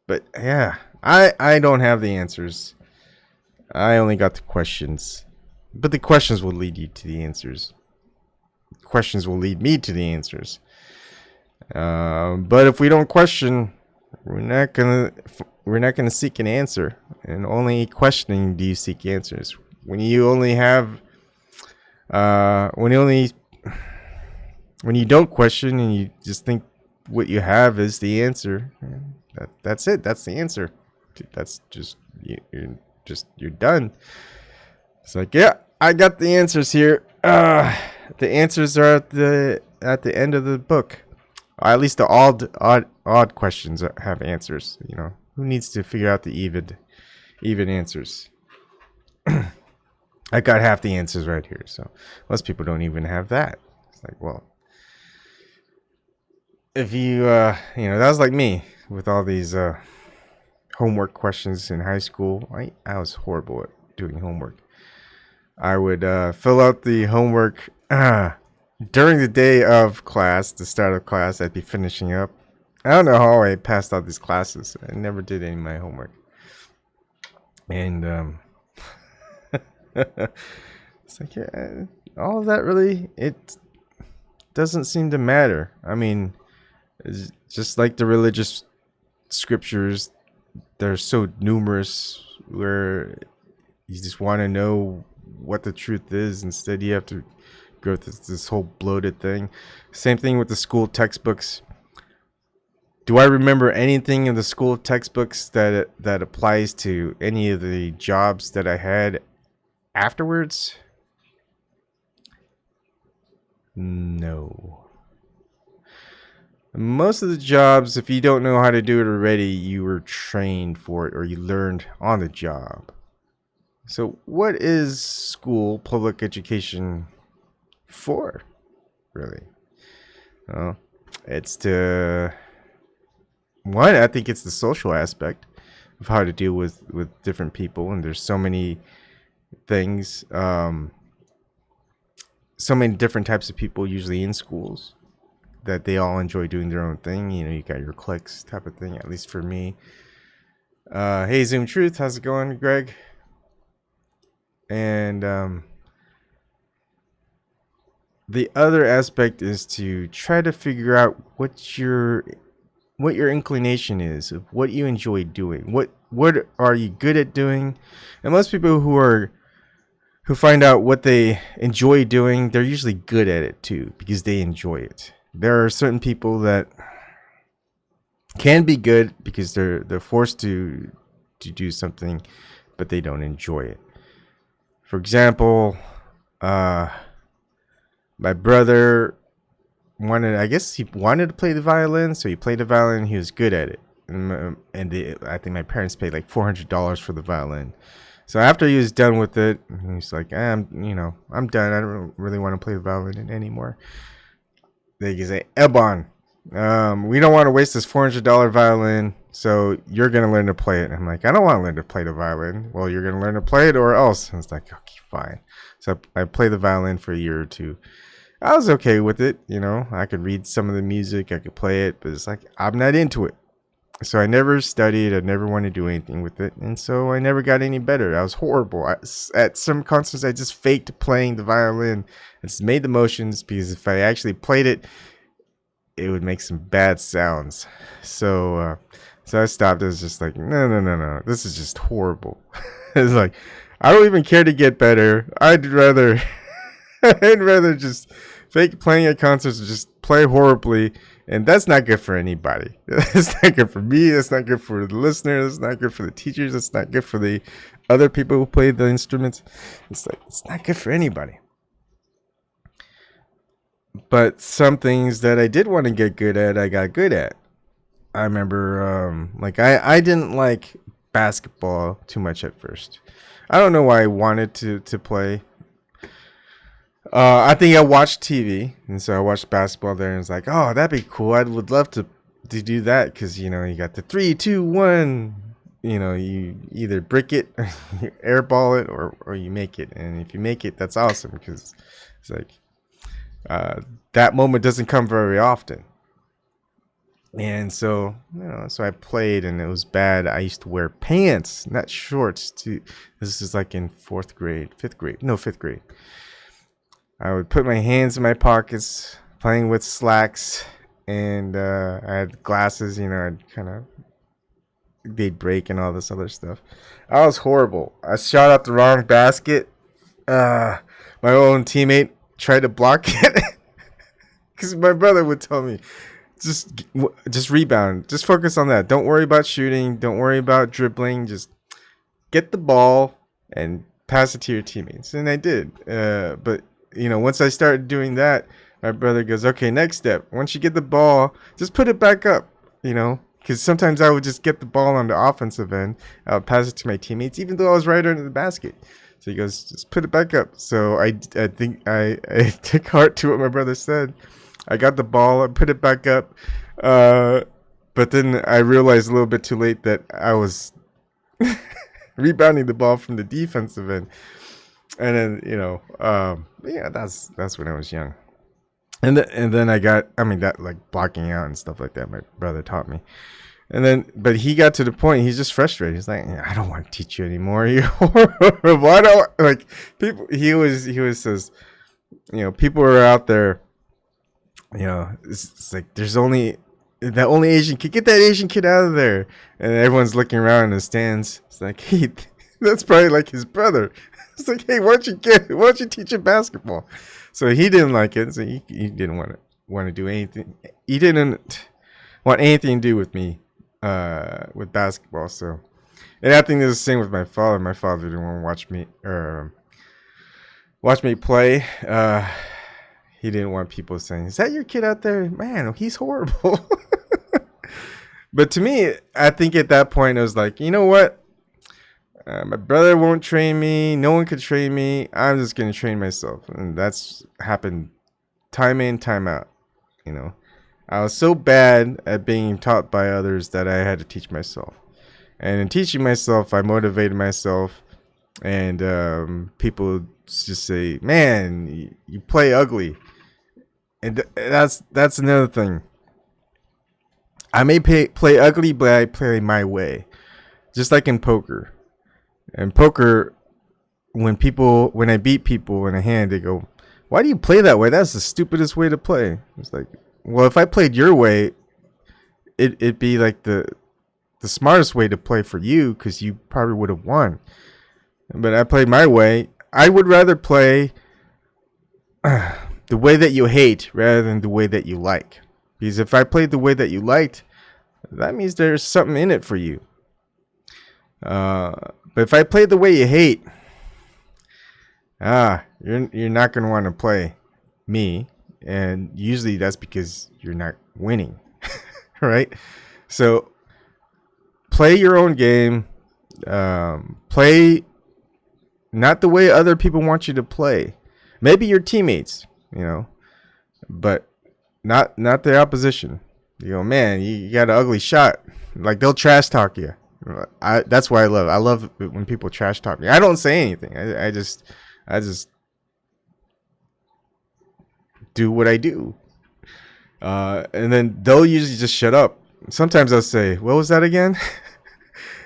but yeah, I don't have the answers. I only got the questions, but the questions will lead you to the answers. Questions will lead me to the answers. But if we don't question, we're not gonna seek an answer. And only questioning do you seek answers. When you only have, when you don't question and you just think what you have is the answer, that's it. That's the answer. That's just you're done. It's like, yeah, I got the answers here. The answers are at the end of the book. At least the odd questions have answers. You know, who needs to figure out the even answers? I got half the answers right here, so most people don't even have that. It's like, well, if you that was like me with all these homework questions in high school. I was horrible at doing homework. I would fill out the homework during the day of class, the start of class. I'd be finishing up. I don't know how I passed all these classes. I never did any of my homework. And it's like, yeah, all of that really, it doesn't seem to matter. I mean, it's just like the religious scriptures, they're so numerous where you just want to know what the truth is. Instead, you have to go through this whole bloated thing. Same thing with the school textbooks. Do I remember anything in the school textbooks that applies to any of the jobs that I had afterwards? No. Most of the jobs, if you don't know how to do it already, you were trained for it or you learned on the job. So what is school, public education for, really? Well, it's to... One, I think it's the social aspect of how to deal with different people. And there's so many things, so many different types of people usually in schools that they all enjoy doing their own thing. You know, you got your cliques type of thing, at least for me. Hey, Zoom Truth, how's it going, Greg? And the other aspect is to try to figure out what your inclination is, of what you enjoy doing, what are you good at doing. And most people who find out what they enjoy doing, they're usually good at it too, because they enjoy it. There are certain people that can be good because they're forced to do something, but they don't enjoy it. For example, my brother I guess he wanted to play the violin, so he played the violin. He was good at it, and I think my parents paid like $400 for the violin. So after he was done with it, he's like, I'm done. I don't really want to play the violin anymore. They say, Ebon, we don't want to waste this $400 violin, so you're gonna learn to play it. And I'm like, I don't want to learn to play the violin. Well, you're gonna learn to play it, or else. And it's like, okay, fine. So I played the violin for a year or two. I was okay with it, you know. I could read some of the music, I could play it, but it's like, I'm not into it. So I never studied, I never wanted to do anything with it, and so I never got any better. I was horrible. At some concerts, I just faked playing the violin. I just made the motions, because if I actually played it, it would make some bad sounds. So I stopped. It was just like, no, this is just horrible. It's like, I don't even care to get better. I'd rather just fake playing at concerts and just play horribly, and that's not good for anybody. That's not good for me. That's not good for the listener. That's not good for the teachers. That's not good for the other people who play the instruments. It's like, it's not good for anybody. But some things that I did want to get good at, I got good at. I remember, I didn't like basketball too much at first. I don't know why I wanted to play. I think I watched TV, and so I watched basketball there, and it's like, oh, that'd be cool. I would love to do that, because, you know, you got the 3, 2, 1. You know, you either brick it, or you airball it, or you make it. And if you make it, that's awesome, because it's like, that moment doesn't come very often. And so, you know, so I played, and it was bad. I used to wear pants, not shorts. This is like in fifth grade. I would put my hands in my pockets, playing with slacks, and I had glasses, you know, they'd break and all this other stuff. I was horrible. I shot out the wrong basket. My own teammate tried to block it, because my brother would tell me, just rebound. Just focus on that. Don't worry about shooting. Don't worry about dribbling. Just get the ball and pass it to your teammates. And I did. But, you know, once I started doing that, my brother goes, okay, next step. Once you get the ball, just put it back up, you know, because sometimes I would just get the ball on the offensive end. I would pass it to my teammates, even though I was right under the basket. So he goes, just put it back up. So I think I took heart to what my brother said. I got the ball, I put it back up. But then I realized a little bit too late that I was rebounding the ball from the defensive end. And then, you know, yeah, that's when I was young. And then I got, I mean, that like blocking out and stuff like that, my brother taught me. And then, but he got to the point, he's just frustrated. He's like, I don't want to teach you anymore. You're horrible. Why don't, like, people, he always says, you know, people are out there, you know, it's like, there's only, that only Asian kid, get that Asian kid out of there. And everyone's looking around in the stands. It's like, hey, that's probably like his brother. It's like, hey, why don't you teach him basketball? So he didn't like it. So he didn't want to do anything. He didn't want anything to do with me, with basketball. So, and I think it's the same with my father. My father didn't want to watch me play. He didn't want people saying, is that your kid out there? Man, he's horrible. But to me, I think at that point, it was like, you know what? My brother won't train me. No one could train me. I'm just going to train myself. And that's happened time in, time out. You know, I was so bad at being taught by others that I had to teach myself. And in teaching myself, I motivated myself. And people just say, man, you play ugly. And that's another thing. I may play ugly, but I play my way. Just like in poker. And poker, when I beat people in a hand, they go, why do you play that way? That's the stupidest way to play. It's like, well, if I played your way, it'd be like the smartest way to play for you, because you probably would have won. But I played my way. I would rather play the way that you hate rather than the way that you like. Because if I played the way that you liked, that means there's something in it for you. But if I play the way you hate, you're not going to want to play me. And usually that's because you're not winning. Right? So play your own game. Play not the way other people want you to play. Maybe your teammates, you know, but not the opposition. You go, man, you got an ugly shot. Like, they'll trash talk you. That's what I love. I love when people trash talk me. I don't say anything. I just do what I do. And then they'll usually just shut up. Sometimes I'll say, what was that again?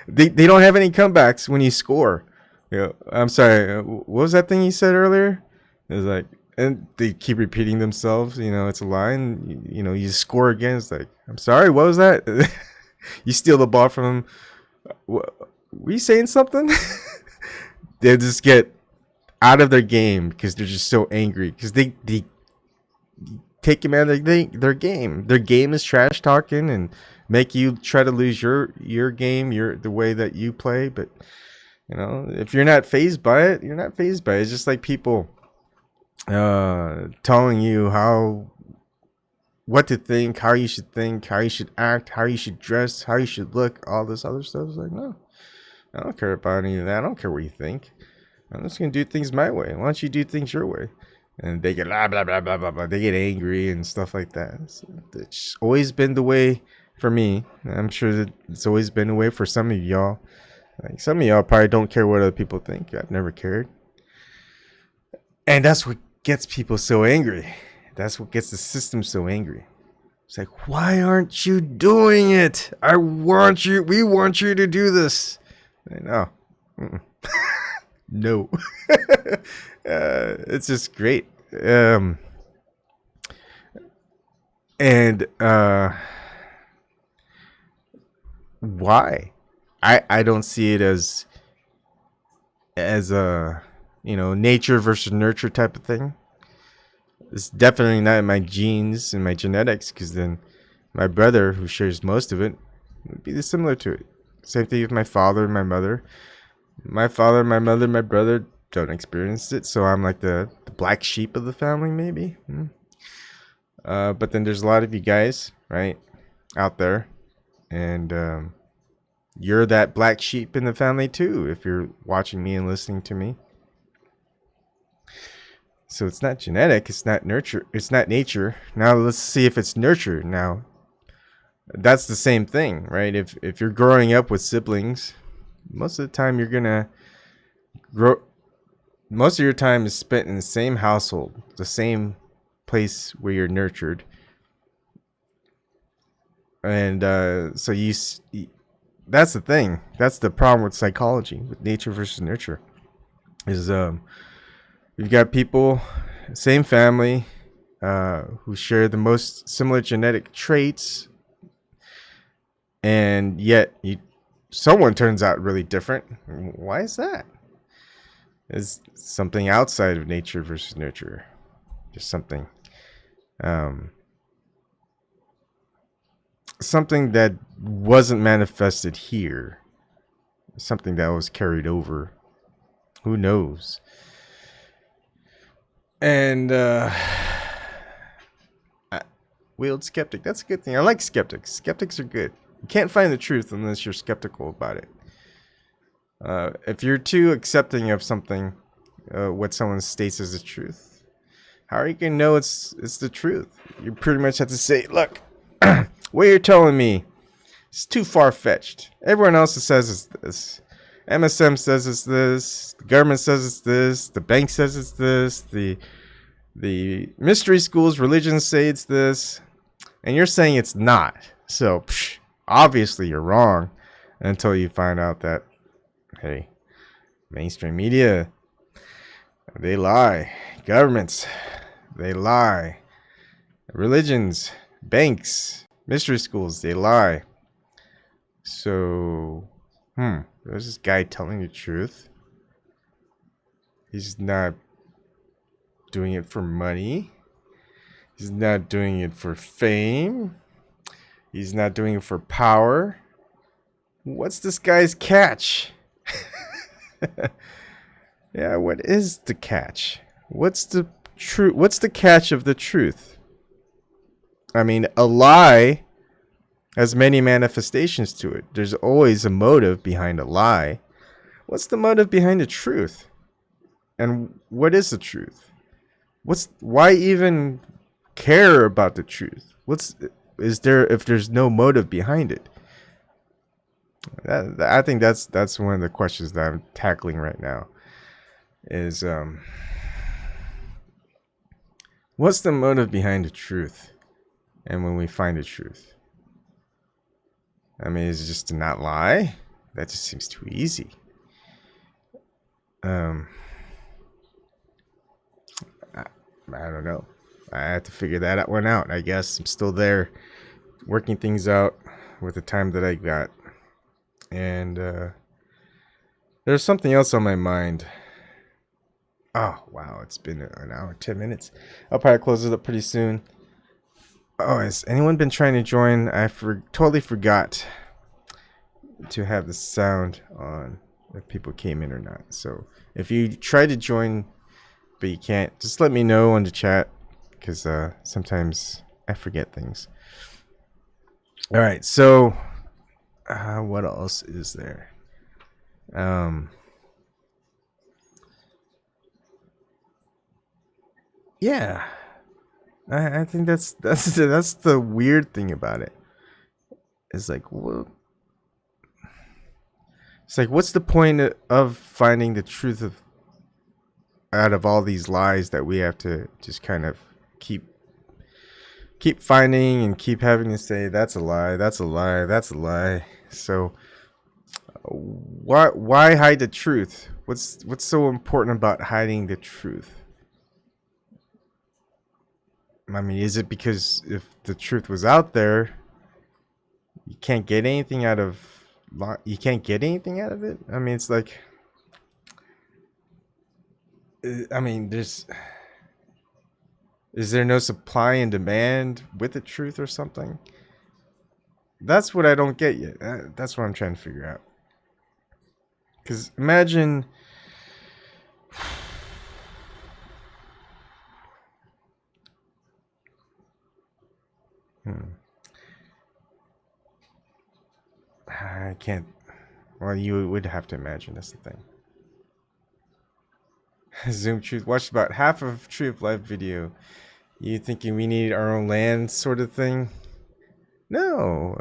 They don't have any comebacks when you score. You know, I'm sorry, what was that thing you said earlier? It was like, and they keep repeating themselves. You know, it's a line. You know, you score again. It's like, I'm sorry, what was that? You steal the ball from them. Were you saying something? They just get out of their game because they're just so angry, because they take them out of their game. Their game is trash talking and make you try to lose your game, the way that you play. But you know, if you're not fazed by it, you're not fazed by it. It's just like people telling you what to think, how you should act, how you should dress, how you should look, all this other stuff. It's like, no, I don't care about any of that. I don't care what you think. I'm just going to do things my way. Why don't you do things your way? And they get blah, blah, blah, blah, blah, blah. They get angry and stuff like that. So it's always been the way for me. I'm sure that it's always been the way for some of y'all. Like, some of y'all probably don't care what other people think. I've never cared. And that's what gets people so angry. That's what gets the system so angry. It's like, why aren't you doing it? We want you to do this. I know. No. It's just great. Why? I don't see it as a, you know, nature versus nurture type of thing. It's definitely not in my genes and my genetics, because then my brother, who shares most of it, would be similar to it. Same thing with my father and my mother. My father, my mother, my brother don't experience it, so I'm like the black sheep of the family, maybe. But then there's a lot of you guys, right, out there, and you're that black sheep in the family too, if you're watching me and listening to me. So it's not genetic, it's not nurture, it's not nature. Now let's see if it's nurture. Now that's the same thing, right? If you're growing up with siblings, most of the time you're gonna grow. Most of your time is spent in the same household, the same place where you're nurtured, and so that's the thing. That's the problem with psychology, with nature versus nurture. Is you've got people, same family, who share the most similar genetic traits, and yet someone turns out really different. Why is that? Is something outside of nature versus nurture. Just something something that wasn't manifested here, something that was carried over. Who knows? And wield skeptic, that's a good thing. I like skeptics. Skeptics are good. You can't find the truth unless you're skeptical about it. If you're too accepting of something, what someone states as the truth, how are you gonna know it's the truth? You pretty much have to say, look, what you're telling me is too far-fetched. Everyone else says it's this. MSM says it's this. The government says it's this. The bank says it's this. The mystery schools, religions say it's this. And you're saying it's not. So, obviously you're wrong until you find out that, hey, mainstream media, they lie. Governments, they lie. Religions, banks, mystery schools, they lie. So, there's this guy telling the truth. He's not doing it for money. He's not doing it for fame. He's not doing it for power. What's this guy's catch? Yeah, what is the catch? What's the truth? What's the catch of the truth? I mean, a lie has many manifestations to it. There's always a motive behind a lie. What's the motive behind the truth? And what is the truth? Why even care about the truth? Is there if there's no motive behind it? I think that's one of the questions that I'm tackling right now. Is what's the motive behind the truth? And when we find the truth, I mean, is it just to not lie? That just seems too easy. I don't know. I have to figure that one out. I guess I'm still there, working things out with the time that I got. And there's something else on my mind. Oh, wow. It's been an hour, 10 minutes. I'll probably close it up pretty soon. Oh, has anyone been trying to join? I totally forgot to have the sound on if people came in or not. So if you try to join but you can't, just let me know on the chat, because sometimes I forget things. All right, so what else is there? Yeah, I think that's the weird thing about it. It's like, well, it's like, what's the point of finding the truth out of all these lies that we have to just kind of keep finding and keep having to say that's a lie, that's a lie, that's a lie. So why hide the truth? What's so important about hiding the truth? I mean, is it because if the truth was out there, you can't get anything out of it? I mean, it's like, I mean, is there no supply and demand with the truth or something? That's what I don't get yet. That's what I'm trying to figure out. Because imagine, I can't. Well, you would have to imagine that's the thing. Zoom Truth. Watched about half of Tree of Life video. You thinking we need our own land sort of thing? No.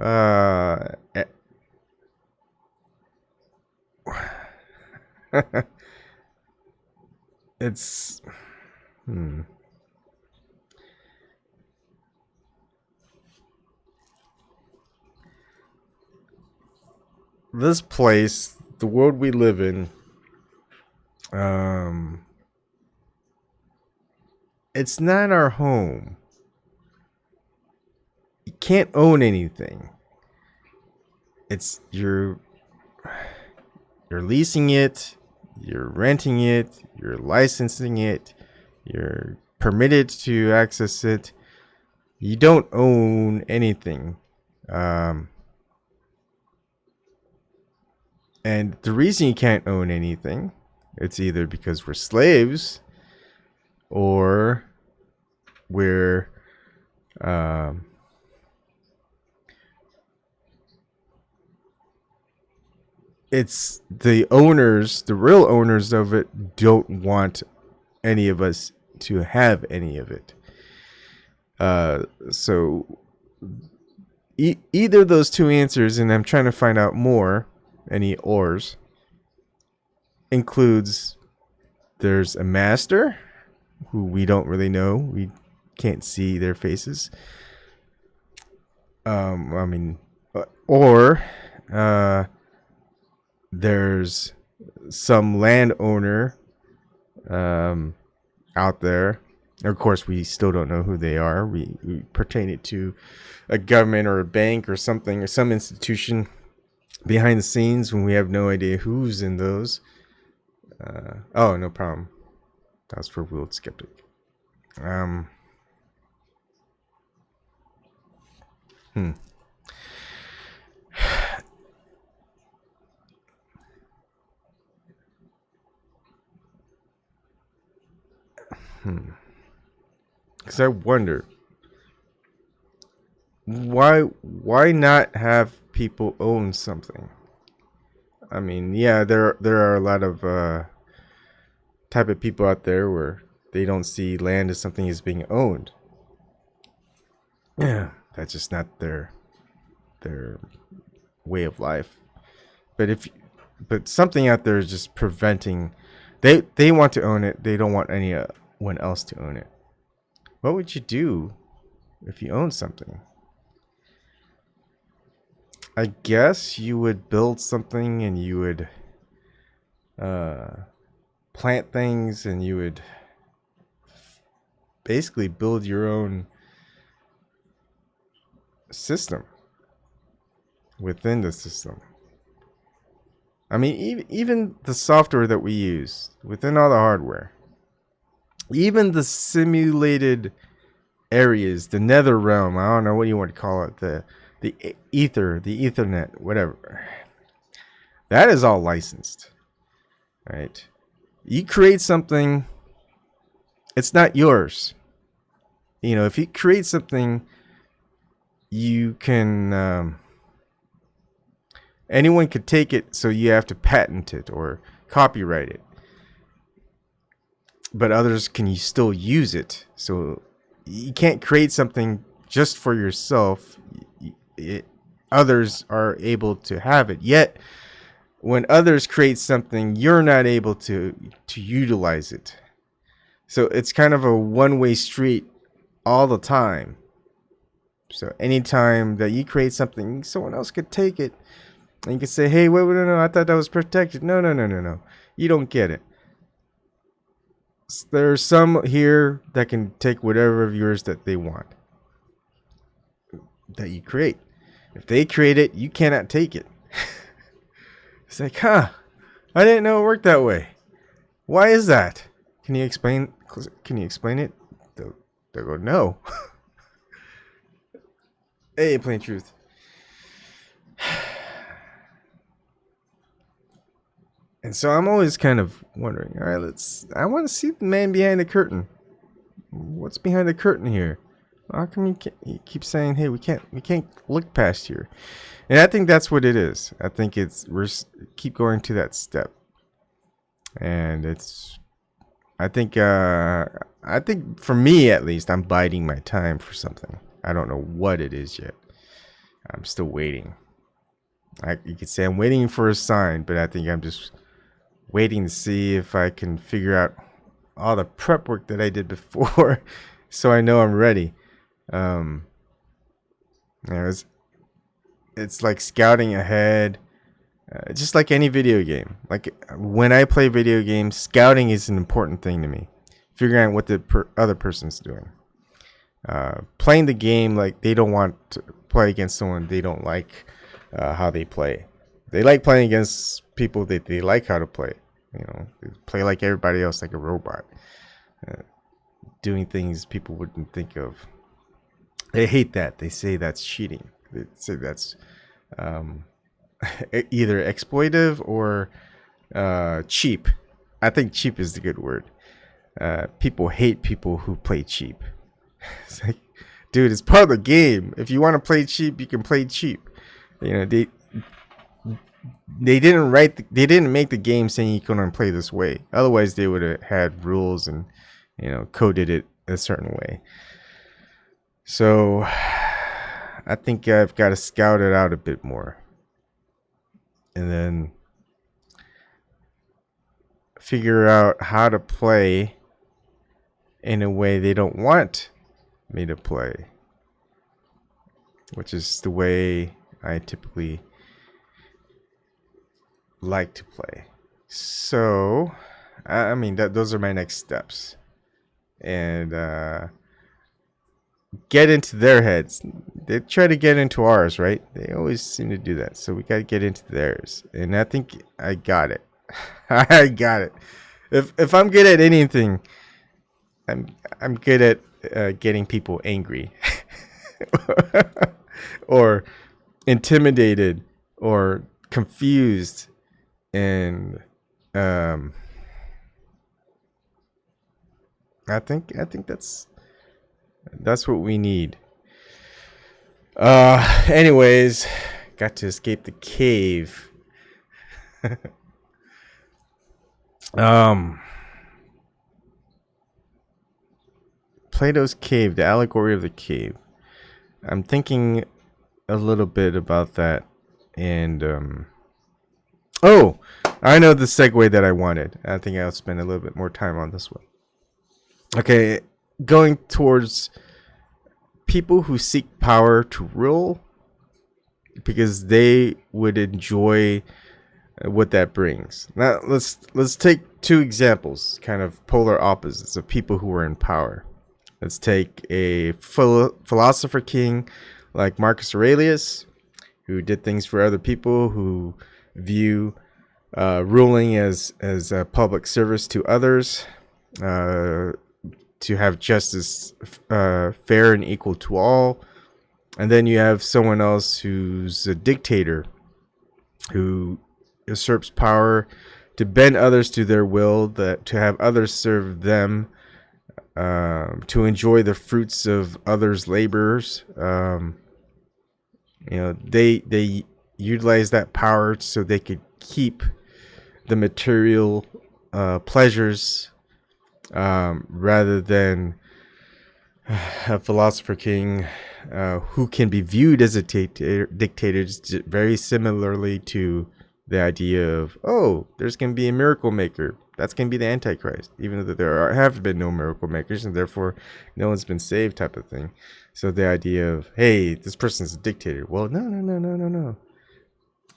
It's... This place, the world we live in, it's not our home. You can't own anything. It's you're leasing it, you're renting it, you're licensing it, you're permitted to access it. You don't own anything. And the reason you can't own anything, it's either because we're slaves or we're it's the owners, the real owners of it don't want any of us to have any of it. So either of those two answers, and I'm trying to find out more, any ors, includes there's a master who we don't really know. We can't see their faces. Or there's some landowner out there. Of course, we still don't know who they are. We pertain it to a government or a bank or something, or some institution behind the scenes when we have no idea who's in those. Oh, no problem. That was for Willed Skeptic. Because I wonder, why not have people own something? I mean, yeah, there are a lot of type of people out there where they don't see land as something as being owned. Yeah, that's just not their way of life. But something out there is just preventing. They want to own it. They don't want anyone else to own it. What would you do if you owned something? I guess you would build something and you would plant things and you would basically build your own system within the system. I mean, even the software that we use within all the hardware, even the simulated areas, the nether realm, I don't know what you want to call it, the ether, the ethernet, whatever, that is all licensed, right? You create something, it's not yours. You know, if you create something, you can anyone could take it, so you have to patent it or copyright it, but others can still use it. So you can't create something just for yourself. Others are able to have it, yet when others create something, you're not able to utilize it. So it's kind of a one-way street all the time. So anytime that you create something, someone else could take it and you can say, hey, wait, no, I thought that was protected. No. You don't get it. There's some here that can take whatever of yours that they want, that you create. If they create it, you cannot take it. It's like, I didn't know it worked that way. Why is that? Can you explain it? They'll go, no. Hey, plain truth. And so I'm always kind of wondering, all right, I want to see the man behind the curtain. What's behind the curtain here? How come you keep saying, "Hey, we can't look past here"? And I think that's what it is. I think keep going to that step, and I think for me at least, I'm biding my time for something. I don't know what it is yet. I'm still waiting. You could say I'm waiting for a sign, but I think I'm just waiting to see if I can figure out all the prep work that I did before, so I know I'm ready. It's like scouting ahead, just like any video game. Like when I play video games, scouting is an important thing to me. Figuring out what the other person's doing. Playing the game like they don't want to play against someone they don't like how they play. They like playing against people that they like how to play. They play like everybody else, like a robot, doing things people wouldn't think of. They hate that. They say that's cheating. They say that's either exploitive or cheap. I think cheap is the good word. People hate people who play cheap. It's like, dude, it's part of the game. If you want to play cheap, you can play cheap. They didn't make the game saying you couldn't play this way. Otherwise, they would have had rules and coded it a certain way. So I think I've got to scout it out a bit more, and then figure out how to play in a way they don't want me to play, which is the way I typically like to play. So, I mean, those are my next steps, and get into their heads. They try to get into ours, right? They always seem to do that. So we got to get into theirs, and I think I got it. I got it. If I'm good at anything, I'm good at getting people angry, or intimidated, or confused, and I think that's what we need. Anyways, got to escape the cave. Plato's cave, the allegory of the cave. I'm thinking a little bit about that, and I know the segue that I wanted. I think I'll spend a little bit more time on this one. Okay, going towards people who seek power to rule because they would enjoy what that brings. Now let's take two examples, kind of polar opposites of people who are in power. Let's take a philosopher king like Marcus Aurelius, who did things for other people, who view ruling as a public service to others, to have justice fair and equal to all. And then you have someone else who's a dictator, who usurps power to bend others to their will, to have others serve them, to enjoy the fruits of others' labors. They utilize that power so they could keep the material pleasures, rather than a philosopher king who can be viewed as a dictator, very similarly to the idea of, there's going to be a miracle maker. That's going to be the Antichrist, even though there have been no miracle makers and therefore no one's been saved, type of thing. So the idea of, hey, this person's a dictator. Well, no.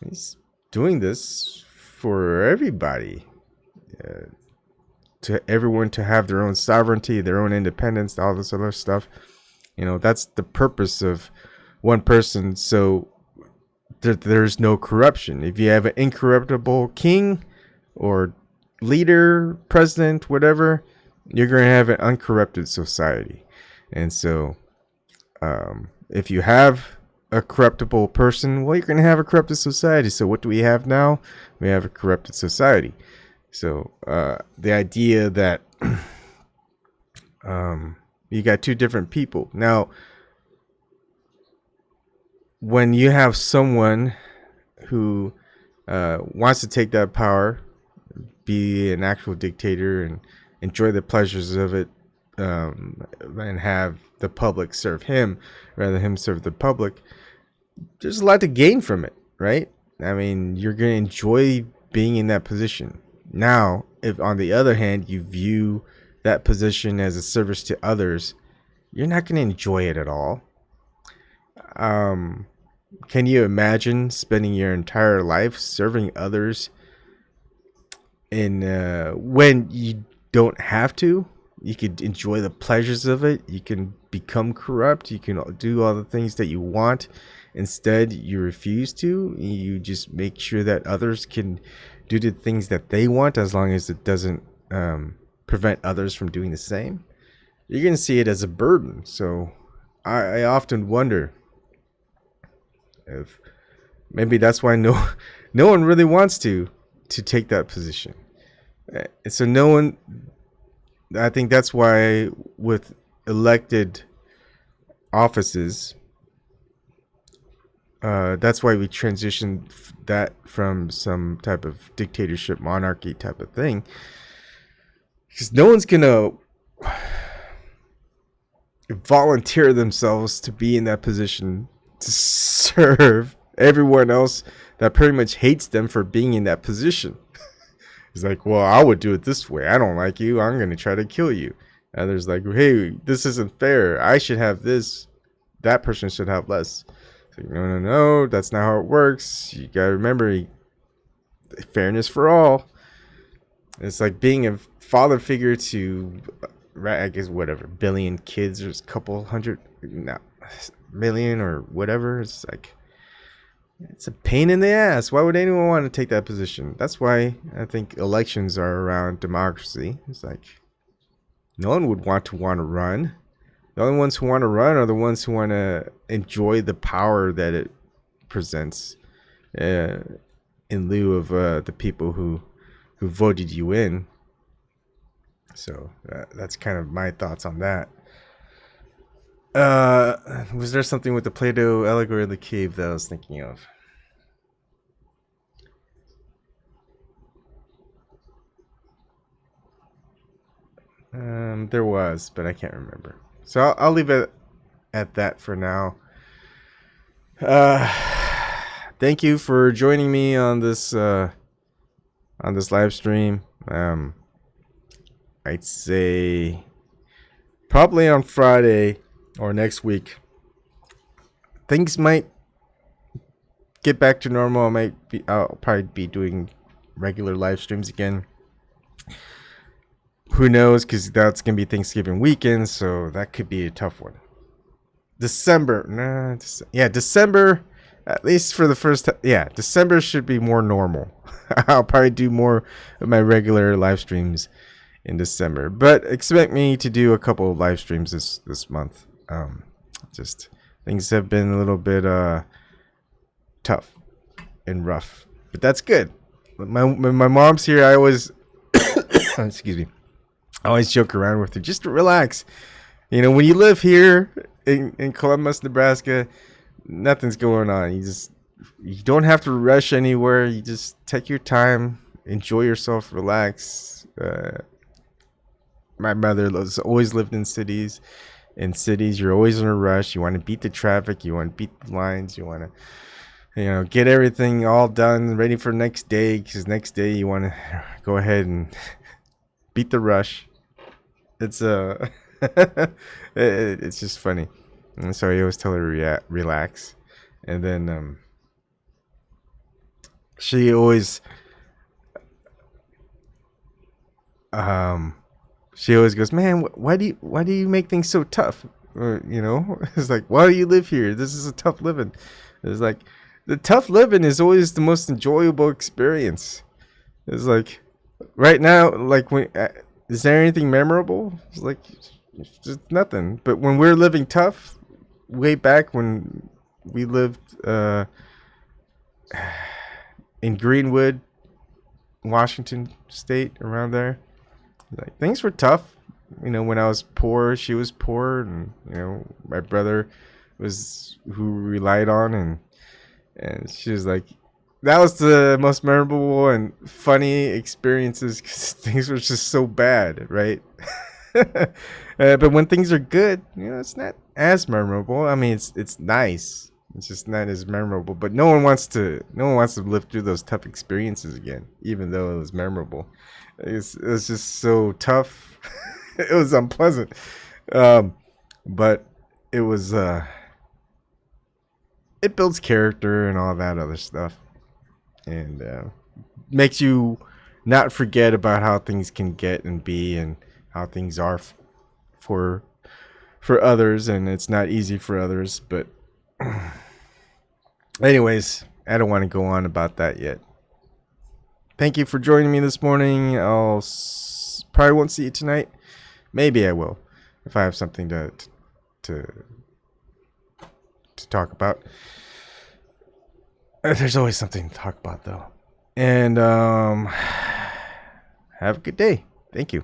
He's doing this for everybody. To everyone to have their own sovereignty, their own independence, all this other stuff. That's the purpose of one person, so there's no corruption. If you have an incorruptible king or leader, president, whatever, you're going to have an uncorrupted society. And so if you have a corruptible person, well, you're going to have a corrupted society. So what do we have now? We have a corrupted society. So the idea that You got two different people. Now, when you have someone who wants to take that power, be an actual dictator, and enjoy the pleasures of it, and have the public serve him rather than him serve the public, there's a lot to gain from it, right? I mean, you're going to enjoy being in that position. Now, if on the other hand, you view that position as a service to others, you're not going to enjoy it at all. Can you imagine spending your entire life serving others in when you don't have to? You could enjoy the pleasures of it. You can become corrupt. You can do all the things that you want. Instead, you refuse to. You just make sure that others can do the things that they want, as long as it doesn't prevent others from doing the same. You're going to see it as a burden. So I often wonder if maybe that's why no one really wants to take that position. So no one. I think that's why with elected offices, that's why we transitioned that from some type of dictatorship, monarchy type of thing. Because no one's going to volunteer themselves to be in that position to serve everyone else that pretty much hates them for being in that position. It's like, well, I would do it this way. I don't like you. I'm going to try to kill you. And there's like, hey, this isn't fair. I should have this. That person should have less. It's like, no. That's not how it works. You got to remember, fairness for all. It's like being a father figure to, I guess, whatever, billion kids or a couple hundred, million or whatever. It's like, it's a pain in the ass. Why would anyone want to take that position? That's why I think elections are around democracy. It's like no one would want to run. The only ones who want to run are the ones who want to enjoy the power that it presents, in lieu of the people who voted you in. So that's kind of my thoughts on that. Was there something with the Plato allegory of the cave that I was thinking of? There was, but I can't remember. So I'll leave it at that for now. Thank you for joining me on this live stream. I'd say probably on Friday or next week, things might get back to normal. I'll probably be doing regular live streams again. Who knows? Because that's gonna be Thanksgiving weekend, so that could be a tough one. December, December. At least for the first, December should be more normal. I'll probably do more of my regular live streams in December, but expect me to do a couple of live streams this month. Just things have been a little bit tough and rough, but that's good. When my mom's here, I always excuse me. I always joke around with her, just to relax. You know, when you live here in Columbus, Nebraska, nothing's going on. You don't have to rush anywhere. You just take your time, enjoy yourself, relax. My mother always lived in cities. In cities, you're always in a rush. You want to beat the traffic. You want to beat the lines. You want to, get everything all done, ready for next day. Because next day you want to go ahead and beat the rush. It's it's just funny. And so I always tell her relax, and then she always goes, man, why do you make things so tough? It's like, why do you live here? This is a tough living. It's like, the tough living is always the most enjoyable experience. It's like, right now, like, is there anything memorable? It's like, it's just nothing. But when we're living tough, way back when we lived in Greenwood, Washington State, around there, like, things were tough. You know, when I was poor, she was poor, and you know, my brother was who we relied on, and she was like, that was the most memorable and funny experiences because things were just so bad, right? But when things are good, you know, it's not as memorable. I mean, it's nice. It's just not as memorable. But no one wants to live through those tough experiences again, even though it was memorable. It was just so tough. It was unpleasant. But it was it builds character and all that other stuff, and makes you not forget about how things can get and be, and how things are for others, and it's not easy for others. But anyways, I don't want to go on about that yet. Thank you for joining me this morning. Probably won't see you tonight. Maybe I will if I have something to talk about. There's always something to talk about, though. And have a good day. Thank you.